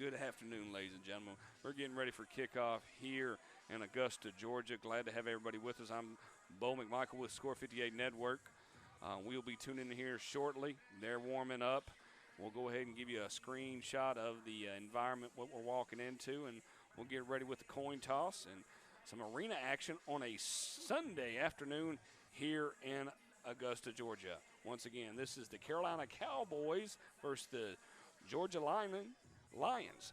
Good afternoon, ladies and gentlemen. We're getting ready for kickoff here in Augusta, Georgia. Glad to have everybody with us. I'm Bo McMichael with Score 58 Network. We'll be tuning in here shortly. They're warming up. We'll go ahead and give you a screenshot of the environment, what we're walking into, and we'll get ready with the coin toss and some arena action on a Sunday afternoon here in Augusta, Georgia. Once again, this is the Carolina Cowboys versus the Georgia Lions.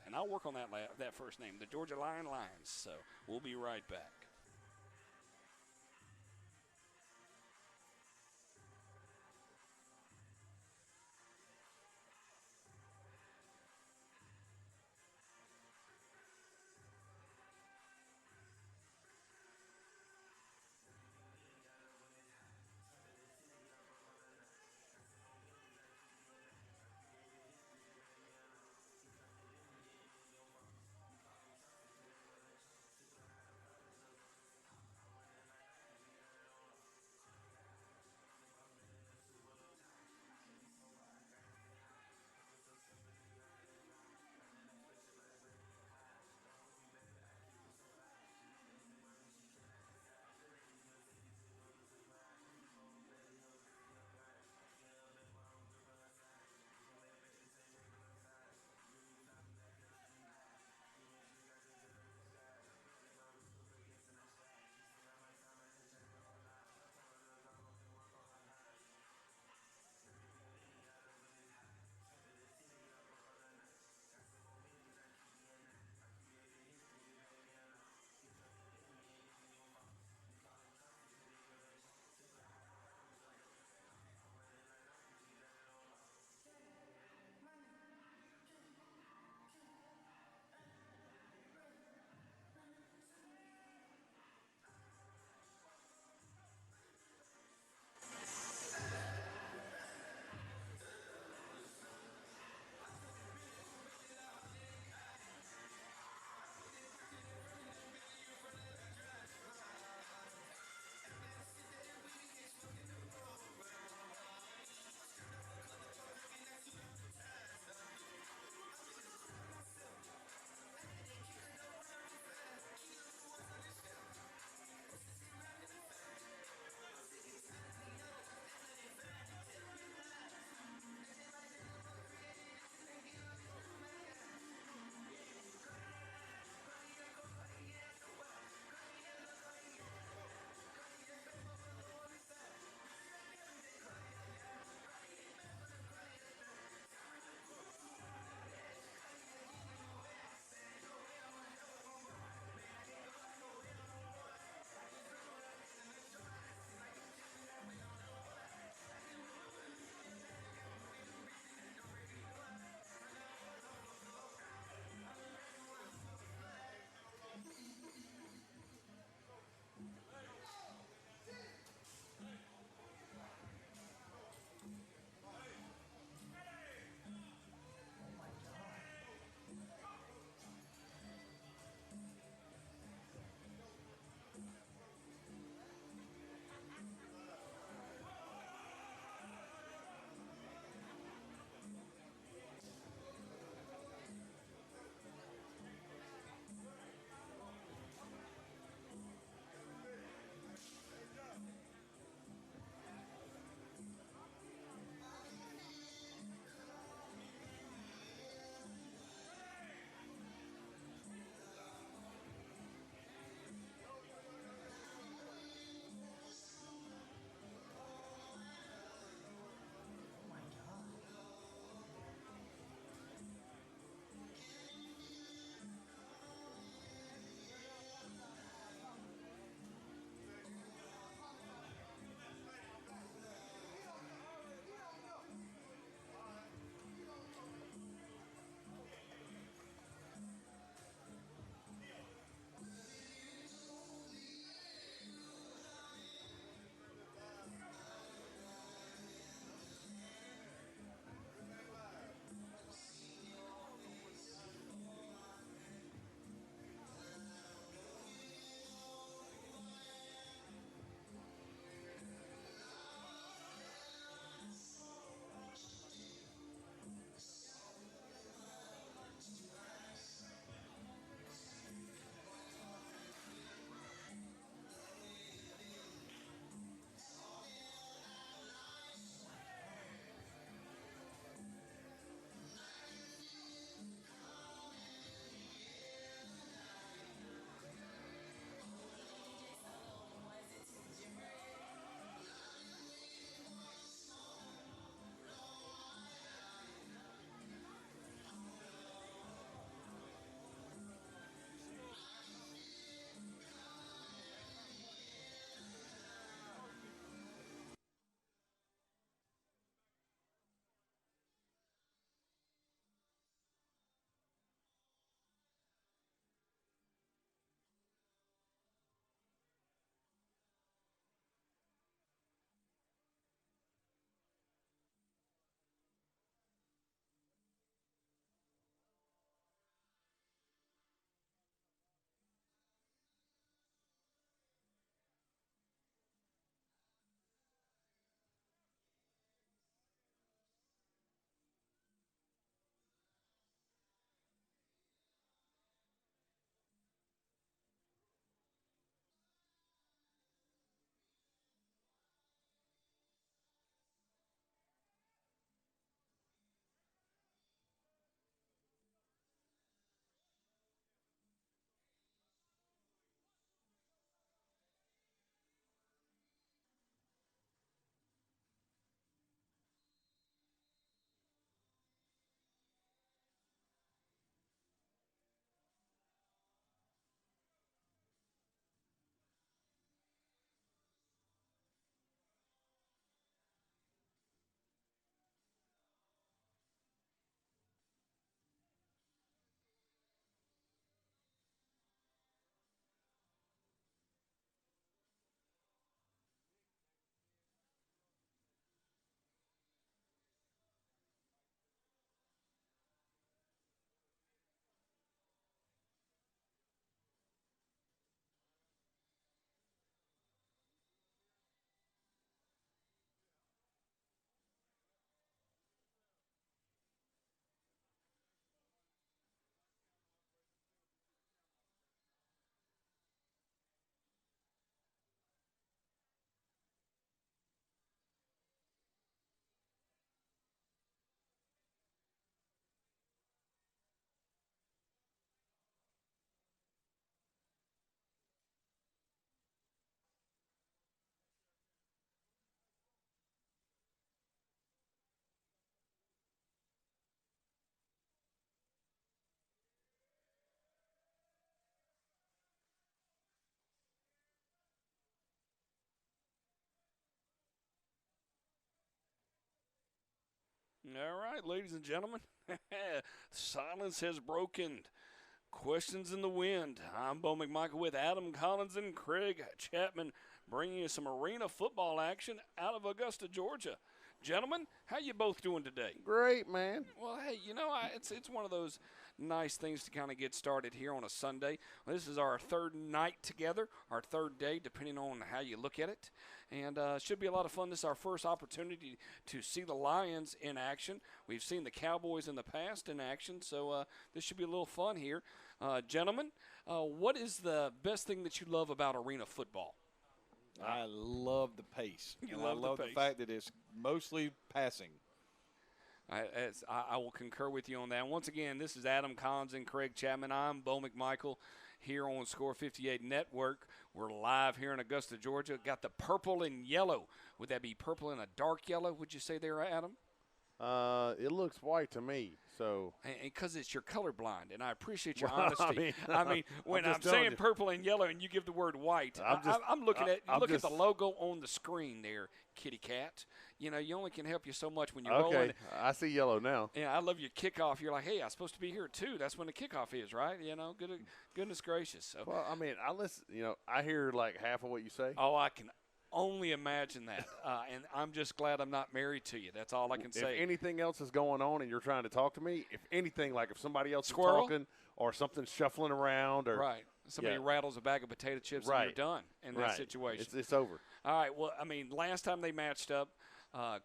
And I'll work on that first name, the Georgia Lions. So we'll be right back. All right, ladies and gentlemen, silence has broken. Questions in the wind. I'm Bo McMichael with Adam Collins and Craig Chapman, bringing you some arena football action out of Augusta, Georgia. Gentlemen, how you both doing today? Great, man. Well, hey, it's one of those nice things to kind of get started here on a Sunday. Well, this is our third night together, our third day, depending on how you look at it. And should be a lot of fun. This is our first opportunity to see the Lions in action. We've seen the Cowboys in the past in action, so this should be a little fun here. Gentlemen, what is the best thing that you love about arena football? I love the pace. You and love I love the the pace. fact that it's mostly passing. I will concur with you on that. Once again, this is Adam Collins and Craig Chapman. I'm Bo McMichael here on Score 58 Network. We're live here in Augusta, Georgia. Got the purple and yellow. Would that be purple and a dark yellow, would you say there, Adam? It looks white to me, so. Because it's your colorblind, and I appreciate your Well, honesty. I mean, when I'm just telling saying you. purple and yellow and you give the word white, I'm looking at look at the logo on the screen there, kitty cat. You know, you only can help you so much when you're rolling. Okay, I see yellow now. Yeah, I love your kickoff. You're like, hey, I'm supposed to be here too. That's when the kickoff is, right? You know, goodness gracious. So, Well, I mean, I listen. I hear like half of what you say. oh, I can only imagine that, and I'm just glad I'm not married to you. That's all I can say. If anything else is going on and you're trying to talk to me, if anything, like if somebody else Squirrel? is talking or something's shuffling around or Right. Somebody Yeah. rattles a bag of potato chips and Right. you're done in that right, situation. it's over. All right. Well, I mean, last time they matched up,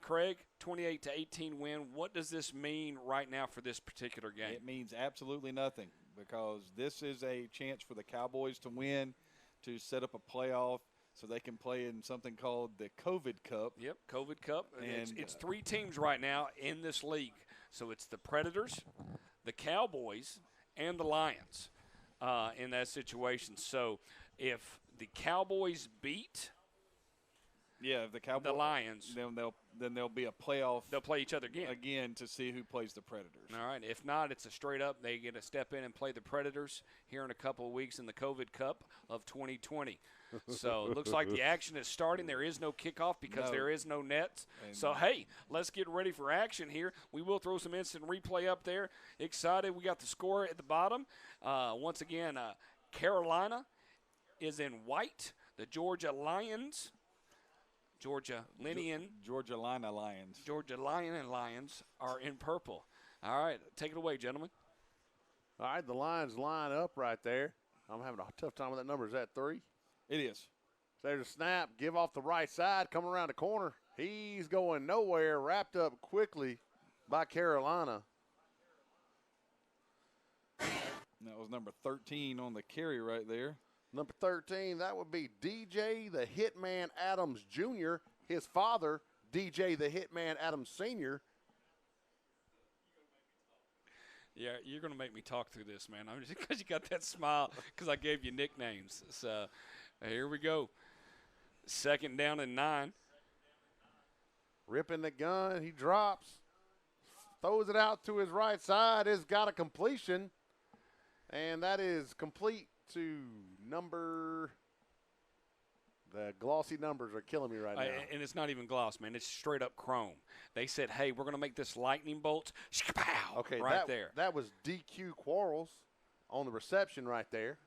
Craig, 28-18 win. What does this mean right now for this particular game? It means absolutely nothing because this is a chance for the Cowboys to win, to set up a playoff so they can play in something called the COVID Cup. Yep, COVID Cup. And And, it's three teams right now in this league. So it's the Predators, the Cowboys, and the Lions in that situation. So if the Cowboys beat Yeah, if the Cowboys, the Lions, then there'll be a playoff they'll play each other again. again to see who plays the Predators. All right. If not, it's a straight up. They get to step in and play the Predators here in a couple of weeks in the COVID Cup of 2020. So it looks like the action is starting. There is no kickoff because No. there is no nets. And- So, hey, let's get ready for action here. We will throw some instant replay up there. Excited. We got the score at the bottom. Once again, Carolina is in white. The Georgia Lions, Georgia Lion and Lions are in purple. All right. Take it away, gentlemen. All right, the Lions line up right there. I'm having a tough time with that number. Is that 3? It is. There's a snap. Give off the right side. Coming around the corner. He's going nowhere. Wrapped up quickly by Carolina. And that was number 13 on the carry right there. Number 13, that would be DJ the Hitman Adams Jr., his father, DJ the Hitman Adams Sr. Yeah, you're going to make me talk through this, man. I'm just because you got that smile because I gave you nicknames. So here we go. 2nd down and 9. Ripping the gun. He drops. Throws it out to his right side. It's got a completion. And that is complete to number. The glossy numbers are killing me right now. And it's not even gloss, man. It's straight up chrome. They said, hey, we're going to make this lightning bolt. Pow, Okay, right there. That was DQ Quarles on the reception right there.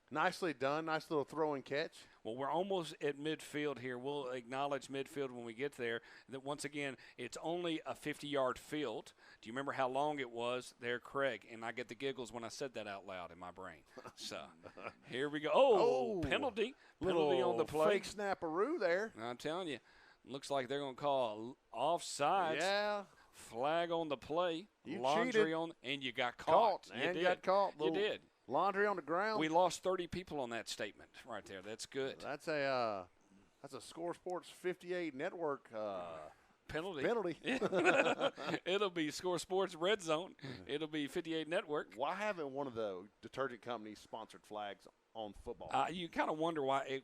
Nicely done. Nice little throw and catch. Well, we're almost at midfield here. We'll acknowledge midfield when we get there. That once again, it's only a 50-yard field. Do you remember how long it was there, Craig? And I get the giggles when I said that out loud in my brain. So here we go. Oh, penalty. Penalty on the play. Fake snapperoo there. I'm telling you, looks like they're going to call offsides. Yeah. Flag on the play. You Laundry cheated. and you got caught. And you got caught. You did. Laundry on the ground. We lost 30 people on that statement right there. That's good. That's a Score Sports 58 network Penalty. It'll be Score Sports Red Zone. It'll be 58 Network. Why haven't one of the detergent companies sponsored flags on football? You kind of wonder why.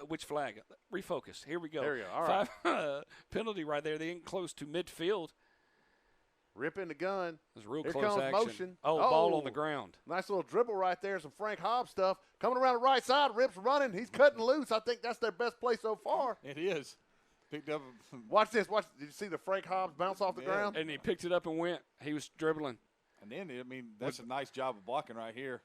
Which flag? Refocus. Here we go. There you go. All right. Penalty right there. They ain't close to midfield. Ripping the gun. It was real Here close comes action. motion. Ball on the ground. Nice little dribble right there. Some Frank Hobbs stuff. Coming around the right side. Rips running. He's cutting loose. I think that's their best play so far. It is. Picked up. Watch this. Watch. Did you see the Frank Hobbs bounce off the Yeah. ground? And he picked it up and went. He was dribbling. And then, I mean, that's a nice job of blocking right here.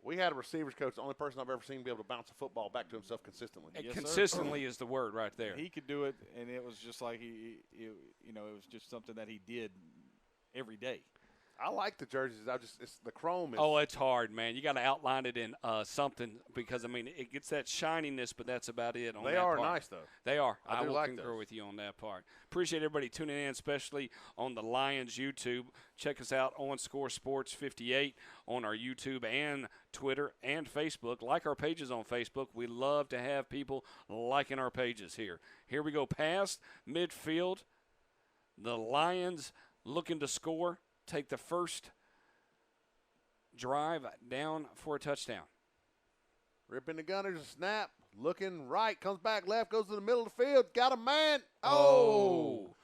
We had a receivers coach, the only person I've ever seen be able to bounce a football back to himself consistently. And Yes, sir. consistently is the word right there. He could do it, and it was just like it was just something that he did every day. I like the jerseys. It's the chrome. Oh, it's hard, man. You got to outline it in something because, I mean, it gets that shininess, but that's about it on they that are part. nice, though. They are. I I do will like concur those. with you on that part. Appreciate everybody tuning in, especially on the Lions YouTube. Check us out on Score Sports 58 on our YouTube and Twitter and Facebook. Like our pages on Facebook. We love to have people liking our pages here. Here we go past midfield. The Lions looking to score. Take the first drive down for a touchdown. Ripping the Gunners, a snap, looking right, comes back left, goes to the middle of the field, got a man. Oh!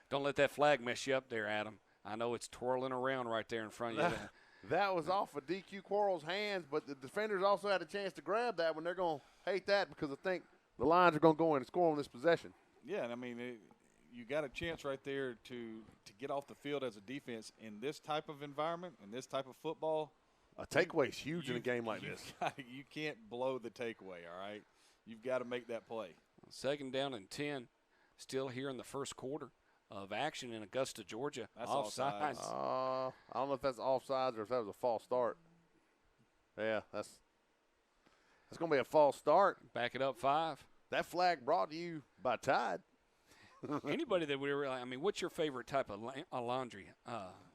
Don't let that flag mess you up there, Adam. I know it's twirling around right there in front of you. That was off of DQ Quarles' hands, but the defenders also had a chance to grab that when they're going to hate that because I think the Lions are going to go in and score on this possession. Yeah, and I mean, you got a chance right there to get off the field as a defense in this type of environment, in this type of football. A takeaway is huge in a game like this. You can't blow the takeaway, all right? You've got to make that play. Second down and 10, still here in the first quarter of action in Augusta, Georgia. That's offsides. offsides. I don't know if that's offsides or if that was a false start. Yeah, that's going to be a false start. Back it up 5. That flag brought to you by Tide. Anybody that would really, I mean, what's your favorite type of laundry?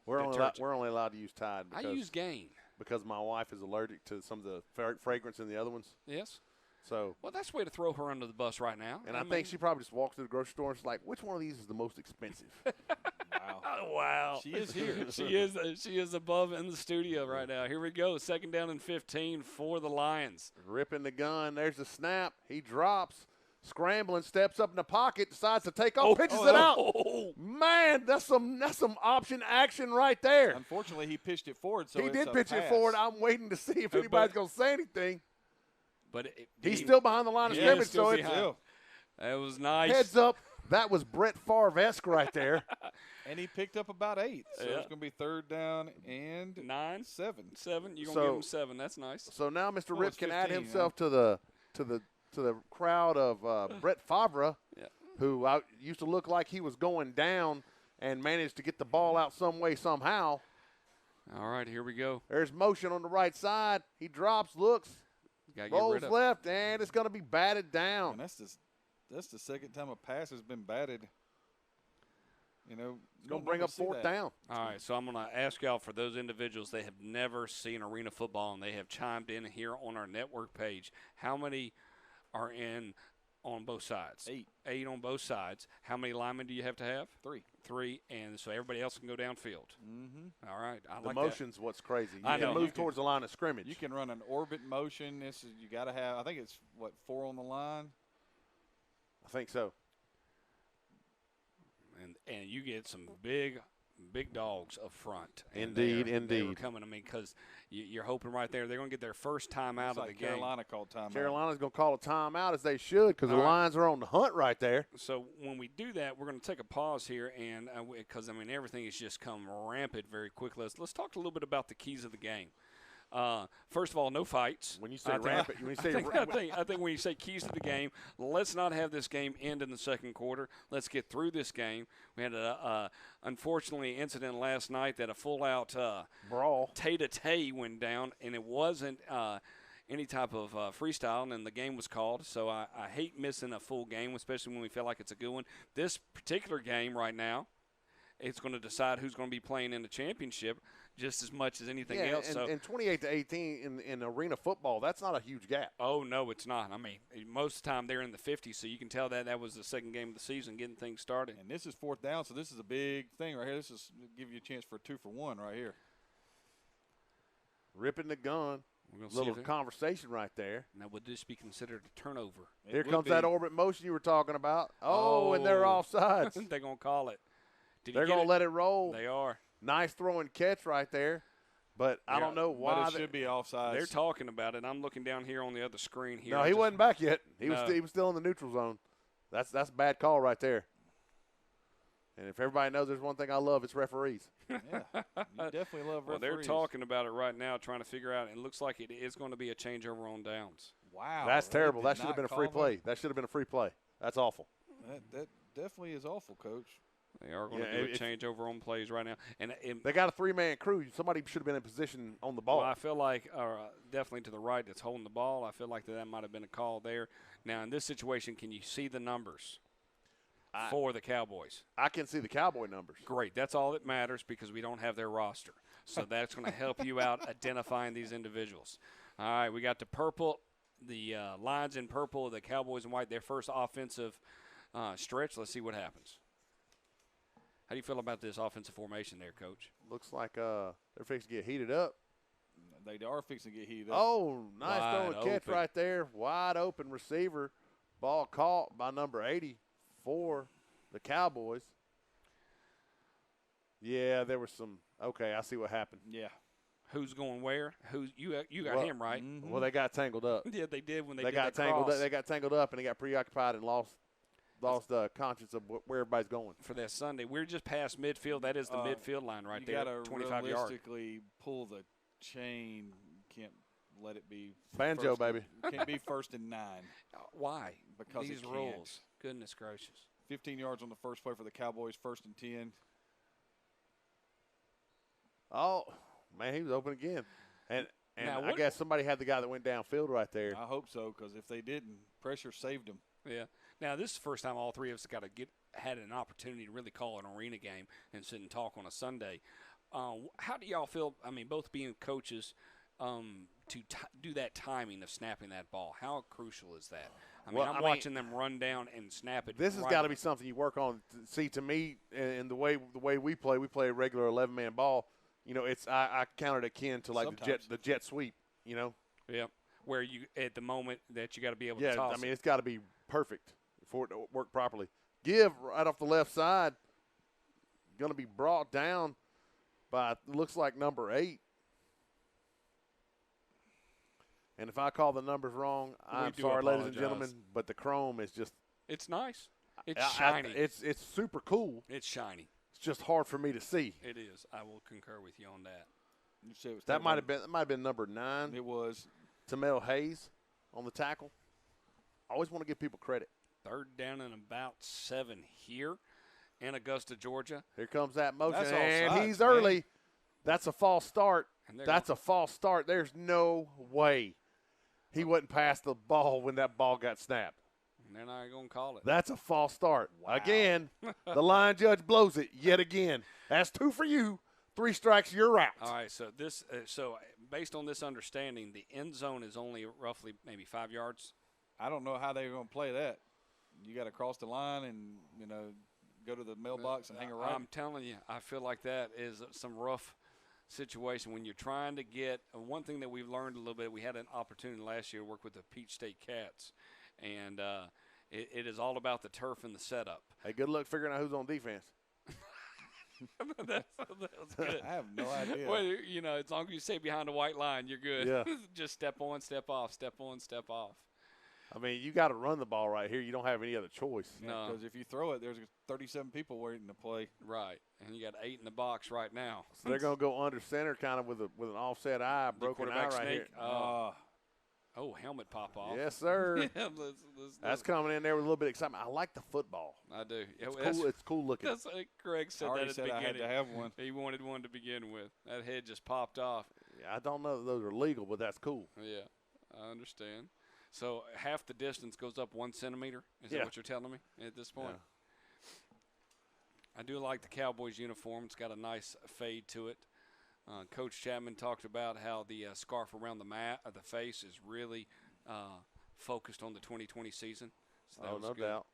We're detergent? only allowed to use Tide I because, use Gain. because my wife is allergic to some of the fragrance in the other ones. Yes. So, Well, that's a way to throw her under the bus right now. and I mean, think she probably just walks to the grocery store and she's like, which one of these is the most expensive? Wow. Oh, wow. She is here. She is above in the studio right now. Here we go. Second down and 15 for the Lions. Ripping the gun. There's the snap. He drops. Scrambling, steps up in the pocket, decides to take off, pitches it out. Oh. Man, that's some option action right there. Unfortunately, he pitched it forward, so He it's did a pitch it pass. forward. I'm waiting to see if But- anybody's going to say anything. But He's still behind the line of Yeah, scrimmage, he's still so it's behind. That was nice. heads up. That was Brett Favre-esque right there. And he picked up about 8, so Yeah. it's going to be third down and 9, 7. 7. You're going to So- give him 7. That's nice. So now Mr. Well, Rip it's can add 15, himself to the crowd of Brett Favre, Yeah. who used to look like he was going down and managed to get the ball out some way, somehow. All right, here we go. There's motion on the right side. He drops, looks, Got to get rolls rid of. left, and it's going to be batted down. And that's the second time a pass has been batted. You know, It's going to bring up fourth down. All right, so I'm going to ask y'all for those individuals that have never seen arena football and they have chimed in here on our network page. How many are in on both sides? 8. 8 on both sides. How many linemen do you have to have? 3. 3, and so everybody else can go downfield. Mm-hmm. All right, I The like motion's what's crazy. You I can know. move You can- towards the line of scrimmage. You can run an orbit motion. You got to have. I think it's 4 on the line. I think so. that. And you get some big dogs up front. And Indeed, they were indeed. coming. I mean, because you're hoping right there they're going to get their first time out It's of like the game. Carolina called timeout. Carolina's going to call a timeout as they should because the All right. Lions are on the hunt right there. So when we do that, we're going to take a pause here, and because I mean everything has just come rampant very quickly. Let's talk a little bit about the keys of the game. First of all, no fights. When you say I think- rampant, when you say I think when you say keys to the game, let's not have this game end in the second quarter. Let's get through this game. We had unfortunately incident last night that a full-out brawl. tay-to-tay went down, and it wasn't any type of freestyle, and the game was called. So I hate missing a full game, especially when we feel like it's a good one. This particular game right now, it's going to decide who's going to be playing in the championship just as much as anything else. And 28-18 in arena football, that's not a huge gap. Oh, no, it's not. I mean, most of the time they're in the 50s, so you can tell that was the second game of the season getting things started. And this is fourth down, so this is a big thing right here. This is give you a chance for a 2-for-1 right here. Ripping the gun. We're gonna see Little if it- conversation right there. Now, would this be considered a turnover? It Here would comes be. that orbit motion you were talking about. Oh, and they're offsides. They're going to call it. Did They're you get going to let it roll. They are. Nice throw and catch right there. But I don't know why. But it should be offsides. They're talking about it. I'm looking down here on the other screen here. No, he wasn't back yet. He No. was still in the neutral zone. That's a bad call right there. And if everybody knows there's one thing I love, it's referees. Yeah, you definitely love Well, referees. they're talking about it right now, trying to figure out. It looks like it is going to be a changeover on downs. Wow, That's they terrible. did That should have not been a free call play. That should have been a free play. That's awful. That definitely is awful, Coach. They are going Yeah, to do a if- changeover on plays right now. And They got a 3-man crew. Somebody should have been in position on the ball. well, I feel like definitely to the right that's holding the ball. I feel like that might have been a call there. Now, in this situation, can you see the numbers for the Cowboys? I can see the Cowboy numbers. Great. That's all that matters because we don't have their roster. So that's going to help you out identifying these individuals. All right, we got the purple, the lines in purple, the Cowboys in white, their first offensive stretch. Let's see what happens. How do you feel about this offensive formation there, Coach? Looks like they're fixing to get heated up. They are fixing to get heated up. Oh, nice Wide throwing catch open. right there. Wide open receiver. Ball caught by number 80 for the Cowboys. Yeah, there was some. Okay, I see what happened. Yeah. Who's going where? You got Well, him right. Mhm. Well, they got tangled up. Yeah, they did when they They did got that tangled cross. up. They got tangled up and they got preoccupied and lost conscience of where everybody's going. For that Sunday. We're just past midfield. That is the midfield line right you there, gotta 25 yards. realistically pull the chain. Can't let it be Banjo, first and- baby. Can't be 1st and 9 Why? because These it can't. rules. Goodness gracious. 15 yards on the first play for the Cowboys, 1st and 10. Oh, man, he was open again. And Now, I what- guess somebody had the guy that went downfield right there. I hope so, because if they didn't, pressure saved them. Yeah. Now this is the first time all three of us had an opportunity to really call an arena game and sit and talk on a Sunday. How do y'all feel? I mean, both being coaches, to do that timing of snapping that ball. How crucial is that? I mean, Well, I'm I mean, watching them run down and snap it. This has right got to be something you work on. See, to me, and the way we play a regular 11-man ball. You know, it's I count it akin to like Sometimes. the jet sweep. You know. Yeah. Where you at the moment that you got to be able Yeah, to toss. I mean, it's got to be perfect for it to work properly. Give right off the left side. Going to be brought down by looks like number 8. And if I call the numbers wrong, I'm do sorry, ladies and apologize. gentlemen, but the chrome is just It's nice. It's I- shiny. it's super cool. It's shiny. It's just hard for me to see. It is. I will concur with you on that. You said it was That might have been number 9, It was. Tamel Hayes on the tackle. I always want to give people credit. 3rd down and about 7 here in Augusta, Georgia. Here comes that motion, That's and offsides, he's man. early. That's a false start. And they're That's a false start. There's no way he wasn't past the ball when that ball got snapped. And they're not going to call it. That's a false start. Wow. Again, the line judge blows it yet again. That's 2 for you. 3 strikes, you're out. All right, so this, based on this understanding, the end zone is only roughly maybe 5 yards. I don't know how they're going to play that. You got to cross the line and, go to the mailbox and hang a right. I'm telling you, I feel like that is some rough situation when you're trying to get one thing that we've learned a little bit. We had an opportunity last year to work with the Peach State Cats, and it is all about the turf and the setup. Hey, good luck figuring out who's on defense. that was good. I have no idea. Well, as long as you stay behind the white line, you're good. Yeah. Just step on, step off, step on, step off. I mean, you got to run the ball right here. You don't have any other choice. No. Because if you throw it, there's 37 people waiting to play. Right, and you got 8 in the box right now. So they're going to go under center kind of with an offset eye, The broken eye quarterback right sneak. here. Oh, helmet pop off. Yes, sir. Yeah, That's coming in there with a little bit of excitement. I like the football. I do. It's That's- cool. It's cool looking. That's like Greg I said already that at said the I had beginning. to have one. He wanted one to begin with. That head just popped off. Yeah, I don't know that those are legal, but that's cool. Yeah, I understand. So half the distance goes up 1 centimeter. Is Yeah. that what you're telling me at this point? I do like the Cowboys uniform. It's got a nice fade to it. Coach Chapman talked about how the scarf around the face is really focused on the 2020 season. So that Oh, was no good. doubt.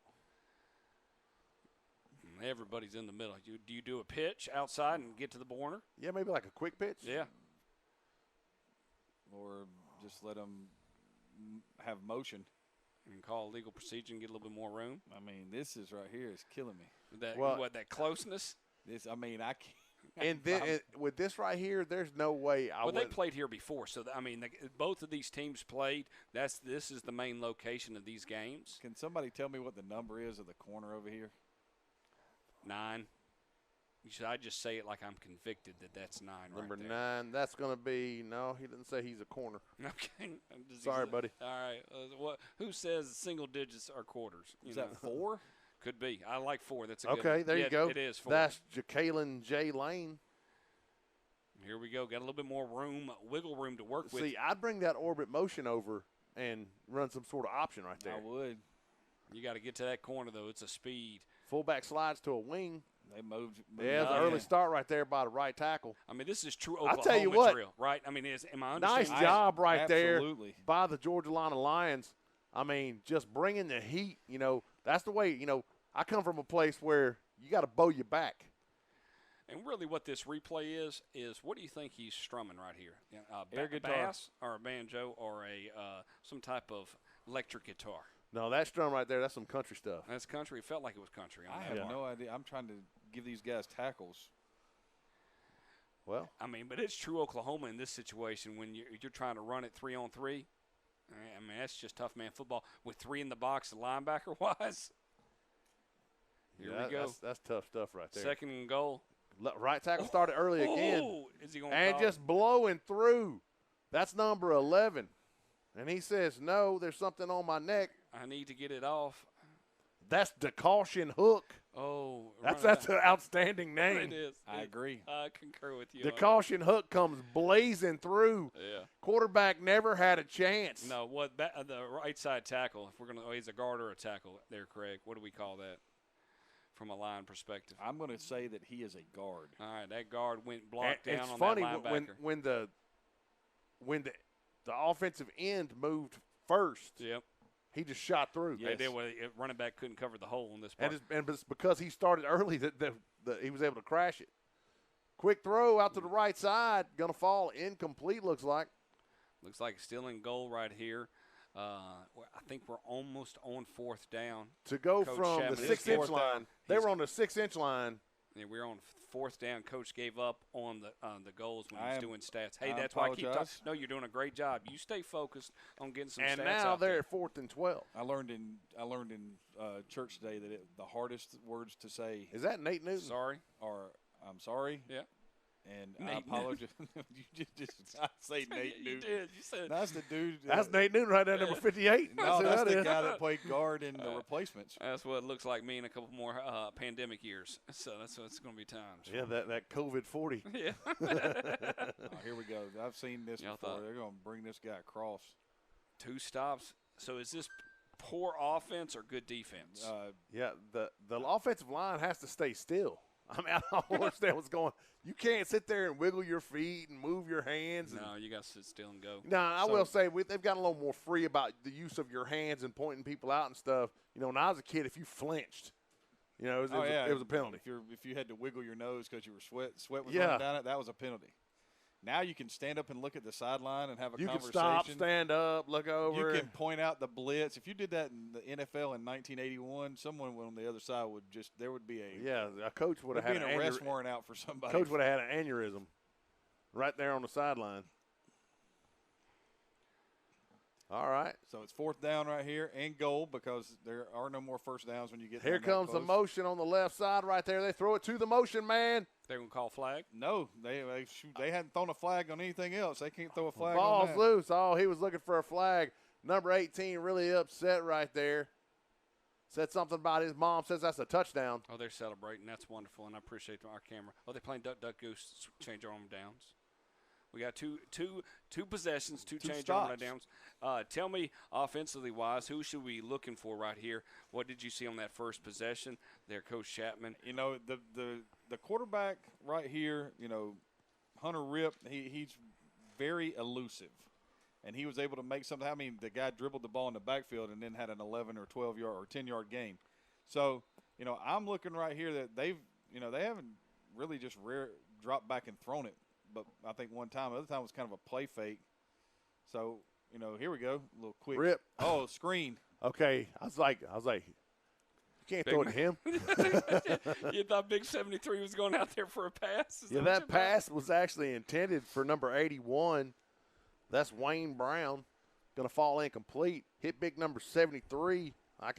Everybody's in the middle. Do you do a pitch outside and get to the corner? Yeah, maybe like a quick pitch. Yeah. Or just let them have motion. And call legal procedure and get a little bit more room. I mean, this is right here is killing me. That Well- that closeness. I can't. And then with this right here, there's no way I Well, would. they played here before, so I mean, both of these teams played. This is the main location of these games. Can somebody tell me what the number is of the corner over here? 9. Should I just say it like I'm convicted that that's 9 Number right there? 9, that's going to be – no, he didn't say he's a corner. Okay. Sorry, buddy. All right. Who says single digits are quarters? Is that 4? Could be. I like 4. That's a good Okay, one. there you go. It is 4. That's Jacqueline J. Lane. Here we go. Got a little bit more room, wiggle room to work with. See, I'd bring that orbit motion over and run some sort of option right there. I would. You got to get to that corner, though. It's a speed. Fullback slides to a wing. They moved. Yeah, it's an early start right there by the right tackle. I mean, this is true I'll Oklahoma tell you what. drill, right? I mean, am I Nice understanding? job right Absolutely. there by the Georgia Lions. I mean, just bringing the heat, that's the way, I come from a place where you got to bow your back. And really what this replay is what do you think he's strumming right here? Air A guitar. bass or a banjo or some type of electric guitar? No, that strum right there, that's some country stuff. That's country. It felt like it was country. On I that have part. no idea. I'm trying to give these guys tackles. Well, I mean, but it's true Oklahoma in this situation when you're trying to run it 3-on-3. I mean, that's just tough man football with 3 in the box linebacker wise. Here yeah, we go. That's tough stuff right there. 2nd and goal. Right tackle started early again. Oh, is he going And just blowing through. That's number 11. And he says, no, there's something on my neck. I need to get it off. That's the caution hook. Oh, That's an outstanding name. It is. I agree. I concur with you. The on caution hook comes blazing through. that. Yeah. Quarterback never had a chance. No, the right side tackle? If we're gonna, he's a guard or a tackle. There, Craig. What do we call that from a line perspective? I'm going to say that he is a guard. All right, that guard went And blocked down it's on funny that linebacker. when the offensive end moved first, Yep. he just shot through. Yeah. They did. Well, running back couldn't cover the hole in this part. And it's because he started early that he was able to crash it. Quick throw out to the right side, gonna fall incomplete. Looks like. Looks like still in goal right here. I think we're almost on 4th down. To go Coach from Chapman the is 6-inch fourth line, down. they were on the 6-inch line. Yeah, we're on 4th down. Coach gave up on the goals when he was I doing stats. Hey, I that's why I keep talking. apologize. No, you're doing a great job. You stay focused on getting some And stats now out they're there. at 4th and 12. I learned in church today that the hardest words to say Is that Nate Newton? Sorry. are "I'm sorry" Yeah. and Nate "I Newton. apologize." You just I say Nate You Newton. did. You said That's the dude. That's Nate Newton right there, number 58. No, who that's that the is. guy that played guard in the replacements. that's what it looks like me in a couple more pandemic years. So that's what it's going to be times. Yeah, that COVID 40. Yeah. Oh, here we go. I've seen this Y'all before. thought- They're going to bring this guy across. 2 stops. So is this poor offense or good defense? Yeah, the offensive line has to stay still. I mean, I don't understand what's going on. You can't sit there and wiggle your feet and move your hands. no, you got to sit still and go. Now, I So- will say they've gotten a little more free about the use of your hands and pointing people out and stuff. When I was a kid, if you flinched, it was a penalty. If you had to wiggle your nose because you were sweat was Yeah. running down it, that was a penalty. Now you can stand up and look at the sideline and have a You can conversation. stop, stand up, look over. You can point out the blitz. If you did that in the NFL in 1981, someone on the other side there would be a coach would have there'd had be an an arrest aneurysm. warrant out for somebody. Coach would have had an aneurysm right there on the sideline. All right. So it's 4th down right here and goal because there are no more first downs when you get Here down that comes the close. motion on the left side right there. They throw it to the motion man. They're going to call flag? No, they hadn't thrown a flag on anything else. They can't throw a flag Ball's on that. loose. Oh, he was looking for a flag. Number 18 really upset right there. Said something about his mom. Says that's a touchdown. Oh, they're celebrating. That's wonderful, and I appreciate our camera. Oh, they're playing Duck, Duck, Goose, change arm downs. We got two possessions, two change arm stops. downs. Tell me, offensively wise, who should we be looking for right here? What did you see on that first possession there, Coach Chapman? The quarterback right here, Hunter Rip, he's very elusive. And he was able to make something. I mean, the guy dribbled the ball in the backfield and then had an 11 or 12-yard or 10-yard game. So, I'm looking right here that they haven't really just dropped back and thrown it. But I think one time, the other time was kind of a play fake. So, here we go. A little quick. Rip. Oh, screen. Okay. I was like, You can't Big throw it to him. You thought Big 73 was going out there for a pass? Is Yeah, what that you pass was actually intended for number 81. That's Wayne Brown. Going to fall incomplete. Hit big number 73. I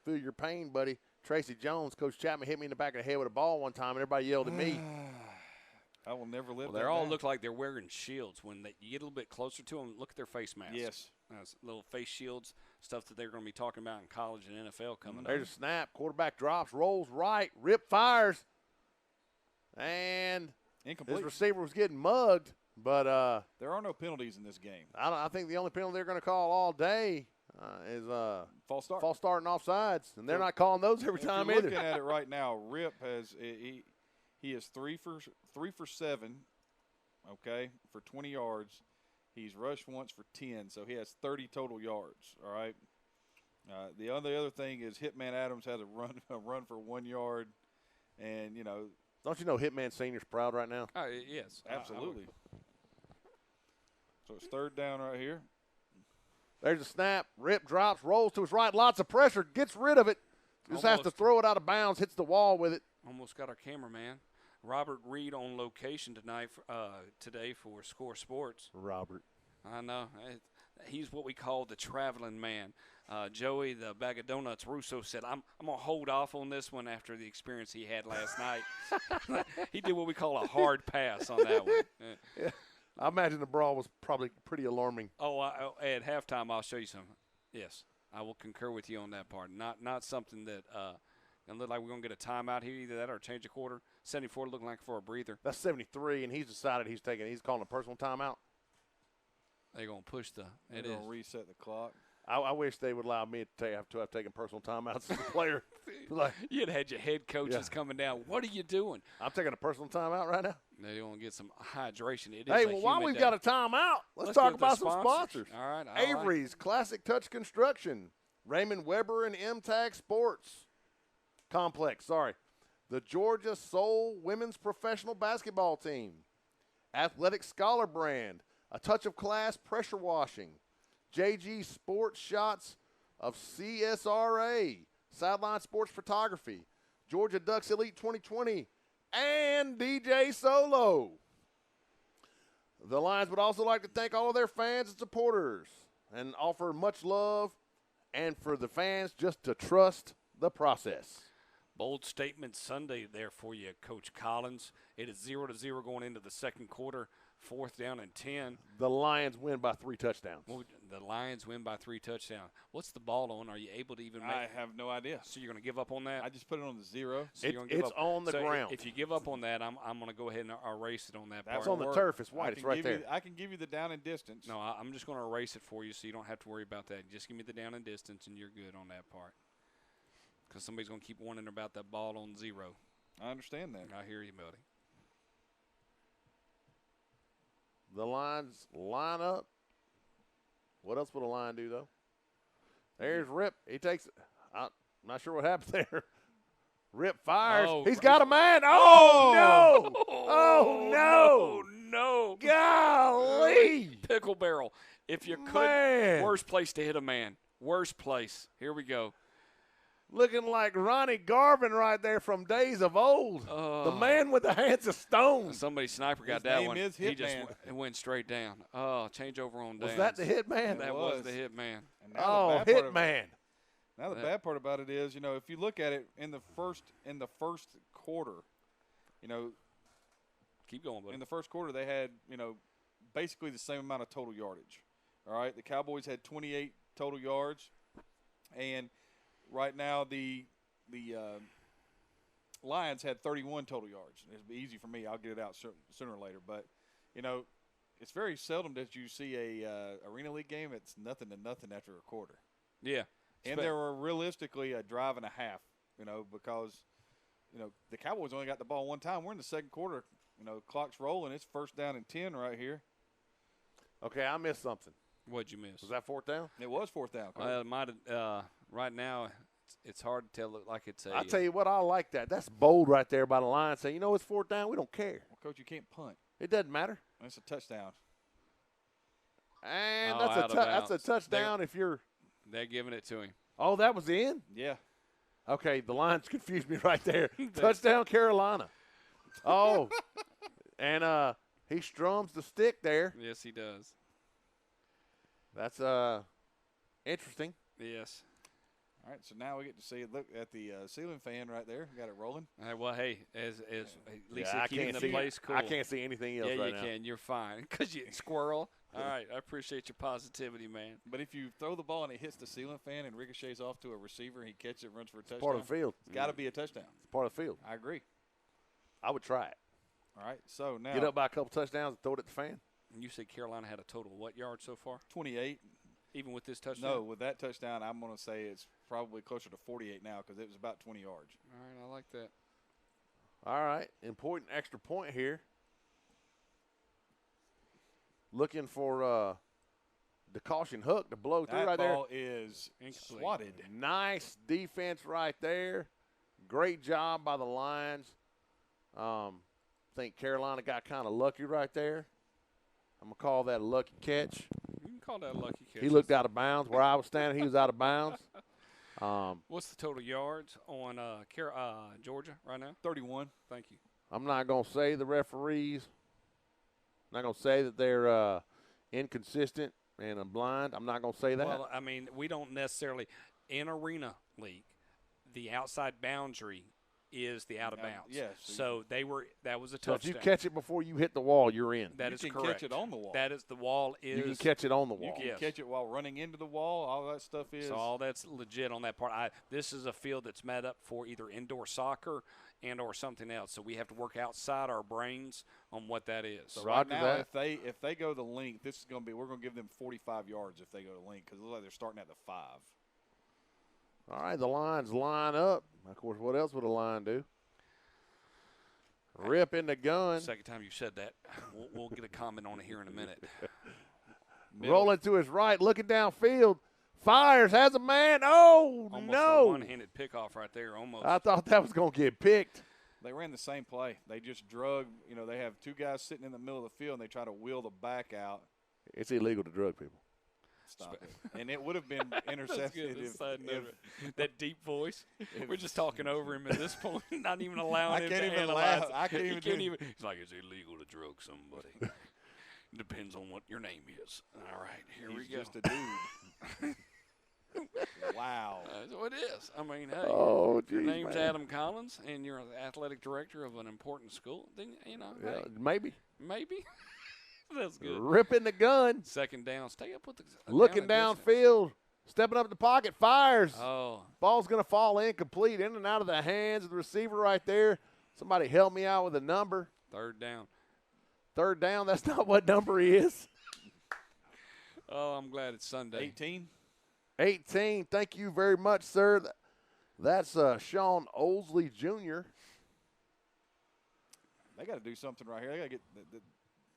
feel your pain, buddy. Tracy Jones, Coach Chapman hit me in the back of the head with a ball one time, and everybody yelled at me. I will never live Well, that they all down. look like they're wearing shields. When you get a little bit closer to them, look at their face masks. Yes. Little face shields, stuff that they're going to be talking about in college and NFL coming up. There's a snap. Quarterback drops, rolls right. Rip fires. And Incomplete. his receiver was getting mugged. But There are no penalties in this game. I think the only penalty they're going to call all day is False start. false start and offsides. And they're not calling those every If time you're either. looking at it right now, Rip has he is 3 for 7, okay, for 20 yards. He's rushed once for 10, so he has 30 total yards. All right. The other thing is Hitman Adams has a run for 1 yard, and Don't you know Hitman Senior's proud right now? Yes. absolutely. So it's third down right here. There's a snap. Rip drops, rolls to his right. Lots of pressure. Gets rid of it. Just has to Almost. throw it out of bounds. Hits the wall with it. Almost got our cameraman. Robert Reed on location today for Score Sports. Robert. I know. He's what we call the traveling man. Joey, the bag of donuts, Russo said, I'm going to hold off on this one after the experience he had last night. He did what we call a hard pass on that one. Yeah. I imagine the brawl was probably pretty alarming. At halftime, I'll show you some. Yes, I will concur with you on that part. Not something that going to look like we're going to get a timeout here, either that or change the quarter. 74 looking like for a breather. That's 73, and he's decided he's calling a personal timeout. They're going to push They're it going is. to reset the clock. I wish they would allow me to have taken personal timeouts as a player. Like, You'd had your head coaches coming down. What are you doing? I'm taking a personal timeout right now. They want to get some hydration. It is Hey, a well, while humid we've day. got a timeout, let's Let's talk get the about some sponsors. All right. I like it. Avery's Classic Touch Construction, Raymond Weber and MTAG Sports Complex, the Georgia Soul Women's Professional Basketball Team, Athletic Scholar Brand, A Touch of Class Pressure Washing, JG Sports Shots of CSRA, Sideline Sports Photography, Georgia Ducks Elite 2020, and DJ Solo. The Lions would also like to thank all of their fans and supporters and offer much love and for the fans just to trust the process. Bold statement Sunday there for you, Coach Collins. It is 0-0 going into the second quarter. 4th down and 10. The Lions win by 3 touchdowns. Well, the Lions win by 3 touchdowns. What's the ball on? Are you able to even make I have no idea. So you're going to give up on that? I just put it on the 0. So you're gonna give It's up. on the So ground. If you give up on that, I'm going to go ahead and erase it on that part. It's on the work. turf. It's I white. can It's right give there. I can give you the down and distance. No, I'm just going to erase it for you so you don't have to worry about that. Just give me the down and distance, and you're good on that part. Because somebody's going to keep wondering about that ball on 0. I understand that. I hear you, buddy. The Lions line up. What else would a line do, though? There's Rip. He takes it. I'm not sure what happened there. Rip fires. Oh, He's got a man. Oh, no. Oh, no. no. Golly. Pickle barrel. If you could, Man. worst place to hit a man. Worst place. Here we go. Looking like Ronnie Garvin right there from days of old. Oh. The man with the hands of stone. Somebody sniper got His that name one. is He just Hitman. went straight down. Oh, change over on Was downs. that the hit man? That It was was. the hit man. And now Oh, the bad hit part of- man. Now the Yeah. bad part about it is, if you look at it in the first quarter, Keep going, buddy. in the first quarter they had, basically the same amount of total yardage. All right, the Cowboys had 28 total yards, and right now the Lions had 31 total yards. It'll be easy for me. I'll get it out sooner or later. But, it's very seldom that you see a Arena League game. It's nothing to nothing after a quarter. Yeah. And there were realistically a drive and a half, because, the Cowboys only got the ball one time. We're in the second quarter. Clock's rolling. It's 1st down and 10 right here. Okay, I missed something. What'd you miss? Was that 4th down? It was 4th down. Coach. It might have. Right now, it's hard to tell. Look like it's a. I tell you what, I like that. That's bold right there by the line. Saying, it's 4th down. We don't care. Well, Coach, you can't punt. It doesn't matter. It's a touchdown. And Oh, out of that's a bounds. touchdown if you're. They're giving it to him. Oh, that was in? Yeah. Okay, the lines confused me right there. Touchdown, Carolina. Oh, and he strums the stick there. Yes, he does. That's interesting. Yes. All right, so now we get to see look at the ceiling fan right there. Got it rolling. Well, hey, as at least Yeah, it's keeping the place cool. I can't see anything else yeah, right you now. can. You're fine. Because you squirrel. All right, I appreciate your positivity, man. But if you throw the ball and it hits the ceiling fan and ricochets off to a receiver, he catches it, runs for a touchdown. Part of the field. It's got to be a touchdown. It's part of the field. I agree. I would try it. All right, so now Get up by a couple touchdowns and throw it at the fan. And you said Carolina had a total of what yards so far? 28. Even with this touchdown? No, with that touchdown, I'm going to say it's probably closer to 48 now because it was about 20 yards. All right, I like that. All right, important extra point here. Looking for the caution hook to blow through That right there. ball is Incomplete. swatted. Nice defense right there. Great job by the Lions. Think Carolina got kind of lucky right there. I'm going to call that a lucky catch. You can call that a lucky catch. He looked out of bounds. Where I was standing, he was out of bounds. What's the total yards on Georgia right now? 31. Thank you. I'm not going to say the referees. I'm not going to say that they're inconsistent and blind. I'm not going to say that. Well, I mean, we don't necessarily – in Arena League, the outside boundary is the out of bounds. yes. So that was a so if touchdown. you catch it before you hit the wall, you're in. That You is can correct. catch it on the wall. That is the wall is – You can catch it on the wall. You can Yes. catch it while running into the wall. All that stuff is. So all that's legit on that part. This is a field that's met up for either indoor soccer and or something else. So we have to work outside our brains on what that is. So Roger right now, that. if they go the length, this is going to be. We're going to give them 45 yards if they go the length because it looks like they're starting at the 5. All right, the Lions line up. Of course, what else would a line do? Rip in the gun. Second time you said that. We'll get a comment on it here in a minute. Rolling to his right, looking downfield. Fires, has a man. Oh, Almost a no. one-handed pickoff right there, almost. I thought that was going to get picked. They ran the same play. They just drug. They have two guys sitting in the middle of the field and they try to wheel the back out. It's illegal to drug people. Stop it. And it would have been intercepted That's if, good. if That deep voice. We're just talking over him at this point, not even allowing I him can't to even analyze laugh. it. I can't He even can't do- even. He's like, it's illegal to drug somebody. Depends on what your name is. All right, here we he's go. just a dude. Wow. That's what it is. I mean, hey, Oh, your geez, name's man. Adam Collins, and you're the athletic director of an important school. Then Yeah, hey, maybe. maybe that's good. Ripping the gun. Second down, stay up with the Looking down and downfield. Stepping up in the pocket. Fires. distance. Oh, Ball's going to fall incomplete, in and out of the hands of the receiver right there. Somebody help me out with a number. third down. Third down, that's not what number he is. Oh, I'm glad it's Sunday. 18. 18. Thank you very much, sir. That's Sean Oldsley Jr. They got to do something right here. They got to get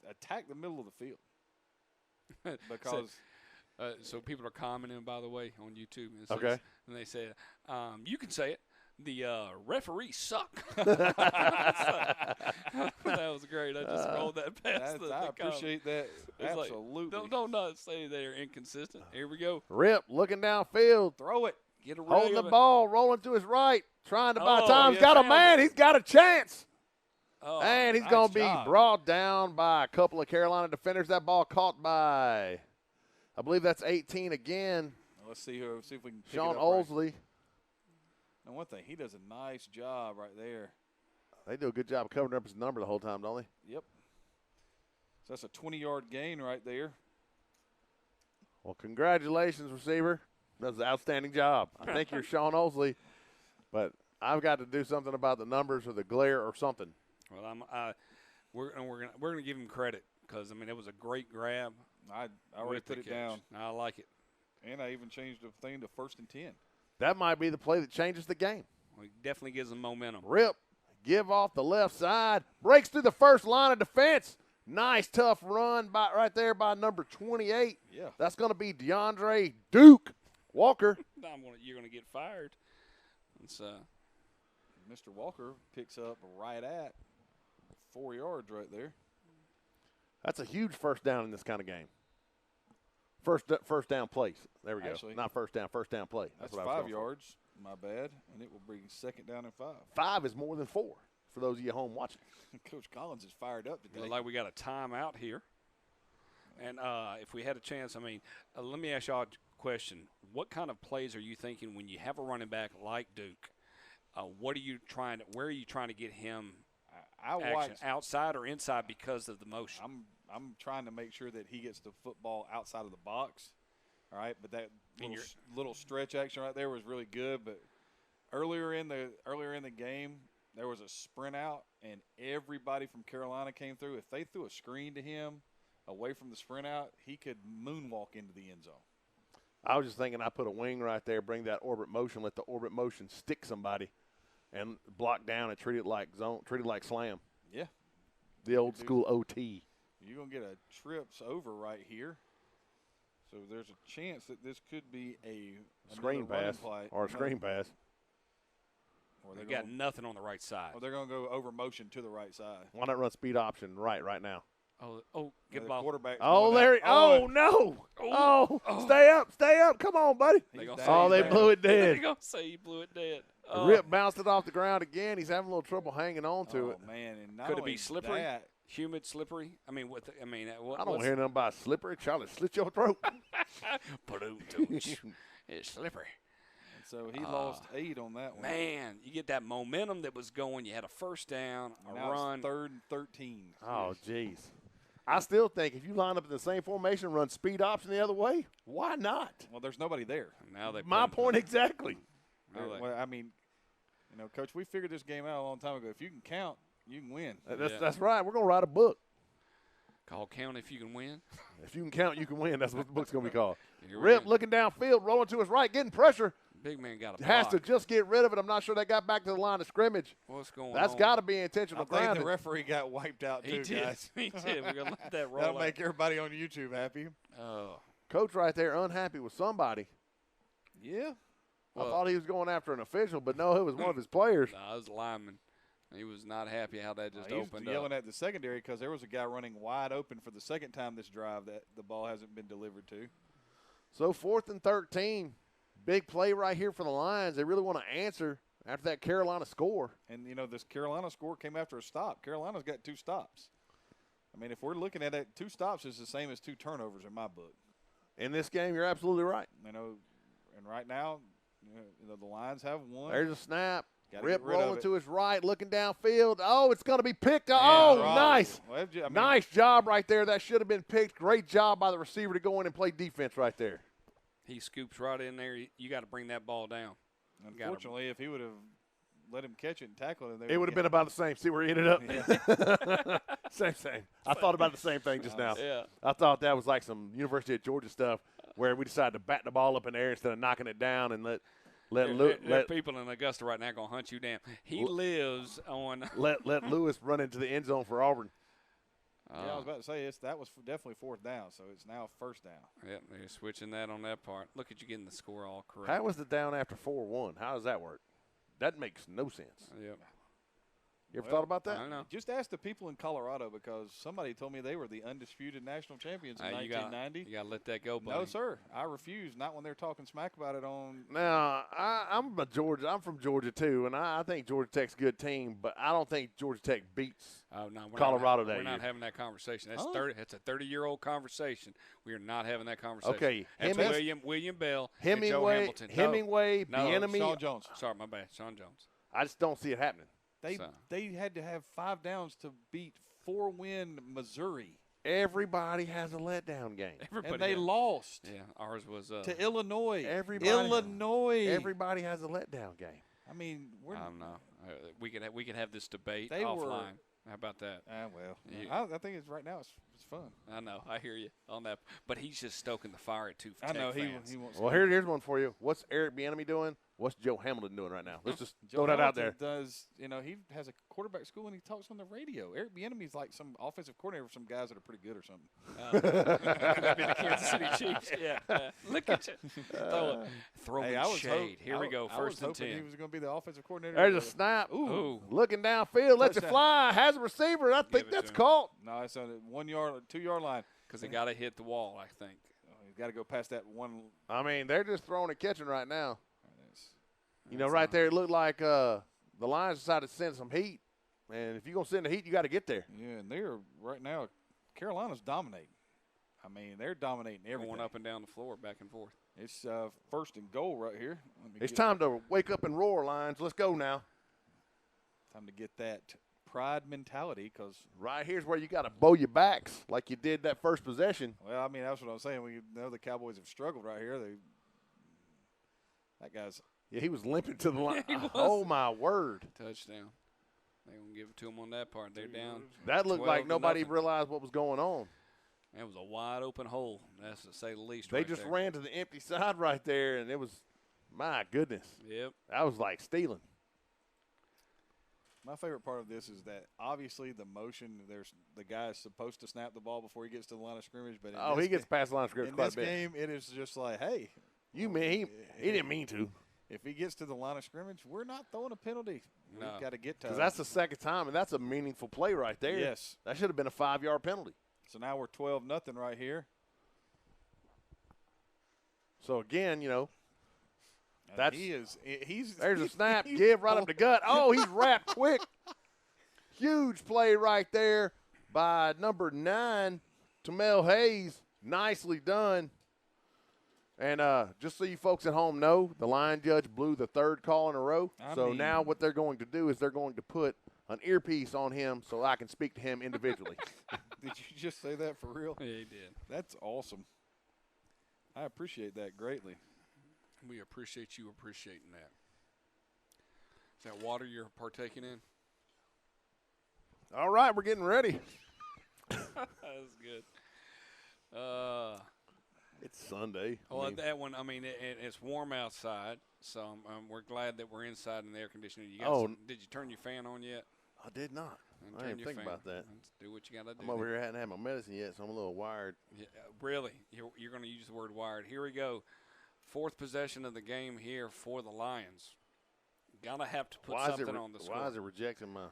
attack the middle of the field because So people are commenting, by the way, on YouTube. And Okay. And they say, you can say it. The referees suck. That was great. I just rolled that past the I comment. appreciate that. It's like, Absolutely. don't not say they're inconsistent. Here we go. Rip looking downfield. Throw it. Get a rig Holding the of it. ball, rolling to his right, trying to buy Oh, time. He's yeah, got a found man. it. He's got a chance. Oh, And he's nice going to be job. brought down by a couple of Carolina defenders. That ball caught by, I believe that's 18 again, Let's see if we can pick Sean it up right. Oldsley. And one thing, he does a nice job right there. They do a good job of covering up his number the whole time, don't they? Yep. So that's a 20-yard gain right there. Well, congratulations, receiver. That was an outstanding job. I think you're Sean Oldsley, but I've got to do something about the numbers or the glare or something. Well, we're gonna give him credit because it was a great grab. I already with the put it catch. down, I like it. and I even changed the thing to 1st and 10. That might be the play that changes the game. Well, it definitely gives them momentum. Rip, give off the left side, breaks through the first line of defense. Nice, tough run right there by number 28. Yeah. That's going to be DeAndre Duke Walker. You're gonna get fired. It's Mr. Walker picks up right at 4 yards right there. That's a huge first down in this kind of game. First down place. There we go. Actually, Not first down play. That's what I was 5 going for. yards. My bad. And it will bring 2nd down and 5. 5 is more than 4 for those of you at home watching. Coach Collins is fired up today. Look like we got a timeout here. And if we had a chance, I mean, let me ask y'all a question. What kind of plays are you thinking when you have a running back like Duke? Where are you trying to get him I action, watched outside or inside because of the motion? I'm trying to make sure that he gets the football outside of the box. All right, but that little stretch action right there was really good. But earlier in the game, there was a sprint out, and everybody from Carolina came through. If they threw a screen to him away from the sprint out, he could moonwalk into the end zone. I was just thinking I put a wing right there, bring that orbit motion, let the orbit motion stick somebody, and block down and treat it like zone, treat it like slam. Yeah. The old school OT. You're going to get a trips over right here. So there's a chance that this could be a screen pass or a screen pass. Or they got nothing on the right side. Or they're going to go over motion to the right side. Why not run speed option right now? Get the ball. quarterback. Oh, there. Oh, no. Oh, stay up. Come on, buddy. They blew it dead. They're going to say he blew it dead. Rip bounced it off the ground again. He's having a little trouble hanging on to it. Oh, man. And not could it only be slippery? That, humid, slippery? I mean, I don't hear nothing about slippery. Charlie, slit your throat. It's slippery. So he lost 8 on that one. Man, you get that momentum that was going. You had a first down, now run. It's 3rd and 13. Oh, jeez. I still think if you line up in the same formation, run speed option the other way, why not? Well, there's nobody there. Now they My point exactly. Well, I mean, Coach, we figured this game out a long time ago. If you can count, you can win. That's right. We're going to write a book. Called Count If You Can Win. If you can count, you can win. That's what the book's going to be called. Rip Rip looking downfield, rolling to his right, getting pressure. Big man got a block. Has to just get rid of it. I'm not sure they got back to the line of scrimmage. What's going on? That's got to be intentional I think grounding. the referee got wiped out too, guys. He did. We're going to let that roll That'll out. make everybody on YouTube happy. Coach right there unhappy with somebody. Yeah. I thought he was going after an official, but no, it was one of his players. No, it was a lineman. He was not happy how that just opened up. He was yelling at the secondary because there was a guy running wide open for the second time this drive that the ball hasn't been delivered to. So 4th and 13. Big play right here for the Lions. They really want to answer after that Carolina score. And, this Carolina score came after a stop. Carolina's got 2 stops. I mean, if we're looking at it, 2 stops is the same as 2 turnovers in my book. In this game, you're absolutely right. And right now, the Lions have 1. There's a snap. Gotta Rip get rid of rolling it. to his right, looking downfield. Oh, it's going to be picked. Oh, nice. Well, nice job right there. That should have been picked. Great job by the receiver to go in and play defense right there. He scoops right in there. You got to bring that ball down. Unfortunately, if he would have let him catch it and tackle it, it would have been about the same. See where he ended up? Yeah. Same. I thought about the same thing just now. Yeah. I thought that was like some University of Georgia stuff where we decided to bat the ball up in the air instead of knocking it down and let people in Augusta right now going to hunt you down. He lives on – let Lewis run into the end zone for Auburn. Yeah, I was about to say that was definitely 4th down, so it's now 1st down. Yep, they're switching that on that part. Look at you getting the score all correct. How was the down after 4-1? How does that work? That makes no sense. Yep. You ever thought about that? I don't know. Just ask the people in Colorado because somebody told me they were the undisputed national champions in 1990. You got to let that go, buddy. No, sir. I refuse. Not when they're talking smack about it on. Now, I'm from Georgia, too, and I think Georgia Tech's a good team, but I don't think Georgia Tech beats Colorado that year. We're not having that conversation. That's That's a 30-year-old conversation. We are not having that conversation. Okay. That's William Bell Hemingway, and Joe Hamilton. Hemingway, Bieniemy. Sean Jones. Sorry, my bad. Sean Jones. I just don't see it happening. They had to have 5 downs to beat 4-win Missouri. Everybody has a letdown game. And they lost. Yeah, ours was to Illinois. Everybody has a letdown game. I mean, I don't know. We could have this debate offline. How about that? I think it's right now. It's fun. I know. I hear you on that. But he's just stoking the fire at 2 I know fans. he wants. Well, here's one for you. What's Eric Bieniemy doing? What's Joe Hamilton doing right now? Let's just throw that out there. He has a quarterback school and he talks on the radio. Eric Bieniemy's like some offensive coordinator for some guys that are pretty good or something. Could be the Kansas City Chiefs. Yeah. Look at you. Throwing shade. Here we go. First and 10. He was going to be the offensive coordinator. There's a snap. Ooh. Looking downfield. Lets it fly. Has a receiver. I think that's caught. No, it's on the 1 yard, 2 yard line. Because he got to hit the wall, I think. He's got to go past that one. I mean, they're just throwing and catching right now. You know, That's right all. there, it looked like the Lions decided to send some heat. And if you're going to send the heat, you got to get there. Yeah, and they're right now. Carolina's dominating. I mean, they're dominating everything. Going up and down the floor, back and forth. It's first and goal right here. It's time to wake up and roar, Lions. Let's go now. Time to get that pride mentality because, Right here's where you got to bow your backs like you did that first possession. well, I mean, that's what I'm saying. We know the Cowboys have struggled right here. That guy's Yeah, he was limping to the line. He was. Oh, my word. Touchdown. They're going to give it to them on that part. They're down. That looked 12 like to nobody nothing. realized what was going on. That was a wide open hole. That's to say the least. They right just there. ran to the empty side right there, and it was, my goodness. Yep. That was like stealing. my favorite part of this is that obviously the motion. There's the guy is supposed to snap the ball before he gets to the line of scrimmage, but in Oh, this he gets past the line of scrimmage in quite this a bit. game, it is just like, hey, You mean he didn't mean to. if he gets to the line of scrimmage, we're not throwing a penalty. No. We've got to get to. Because that's the second time, and that's a meaningful play right there. Yes. That should have been a 5-yard penalty. So now we're 12-0 right here. So, again, you know, And That's- he's there's a snap, he's give right up the gut. Oh, he's wrapped quick. Huge play right there by number 9, Tamel Hayes. Nicely done. And just so you folks at home know, the line judge blew the third call in a row. So now what they're going to do is they're going to put an earpiece on him so I can speak to him individually. Did you just say that for real? Yeah, he did. That's awesome. I appreciate that greatly. We appreciate you appreciating that. Is that water you're partaking in? All right, we're getting ready. That's good. It's Sunday. I Well, mean, that one, I mean, it's warm outside, so we're glad that we're inside in the air conditioning. You got Oh. did you turn your fan on yet? I did not. Then I turn didn't your think fan. about that. Let's do what you got to do. I'm over here, hadn't had my medicine yet, so I'm a little wired. Yeah, really? You're going to use the word wired. Here we go. Fourth possession of the game here for the Lions. Gonna have to put something on the score. Why is it rejecting my?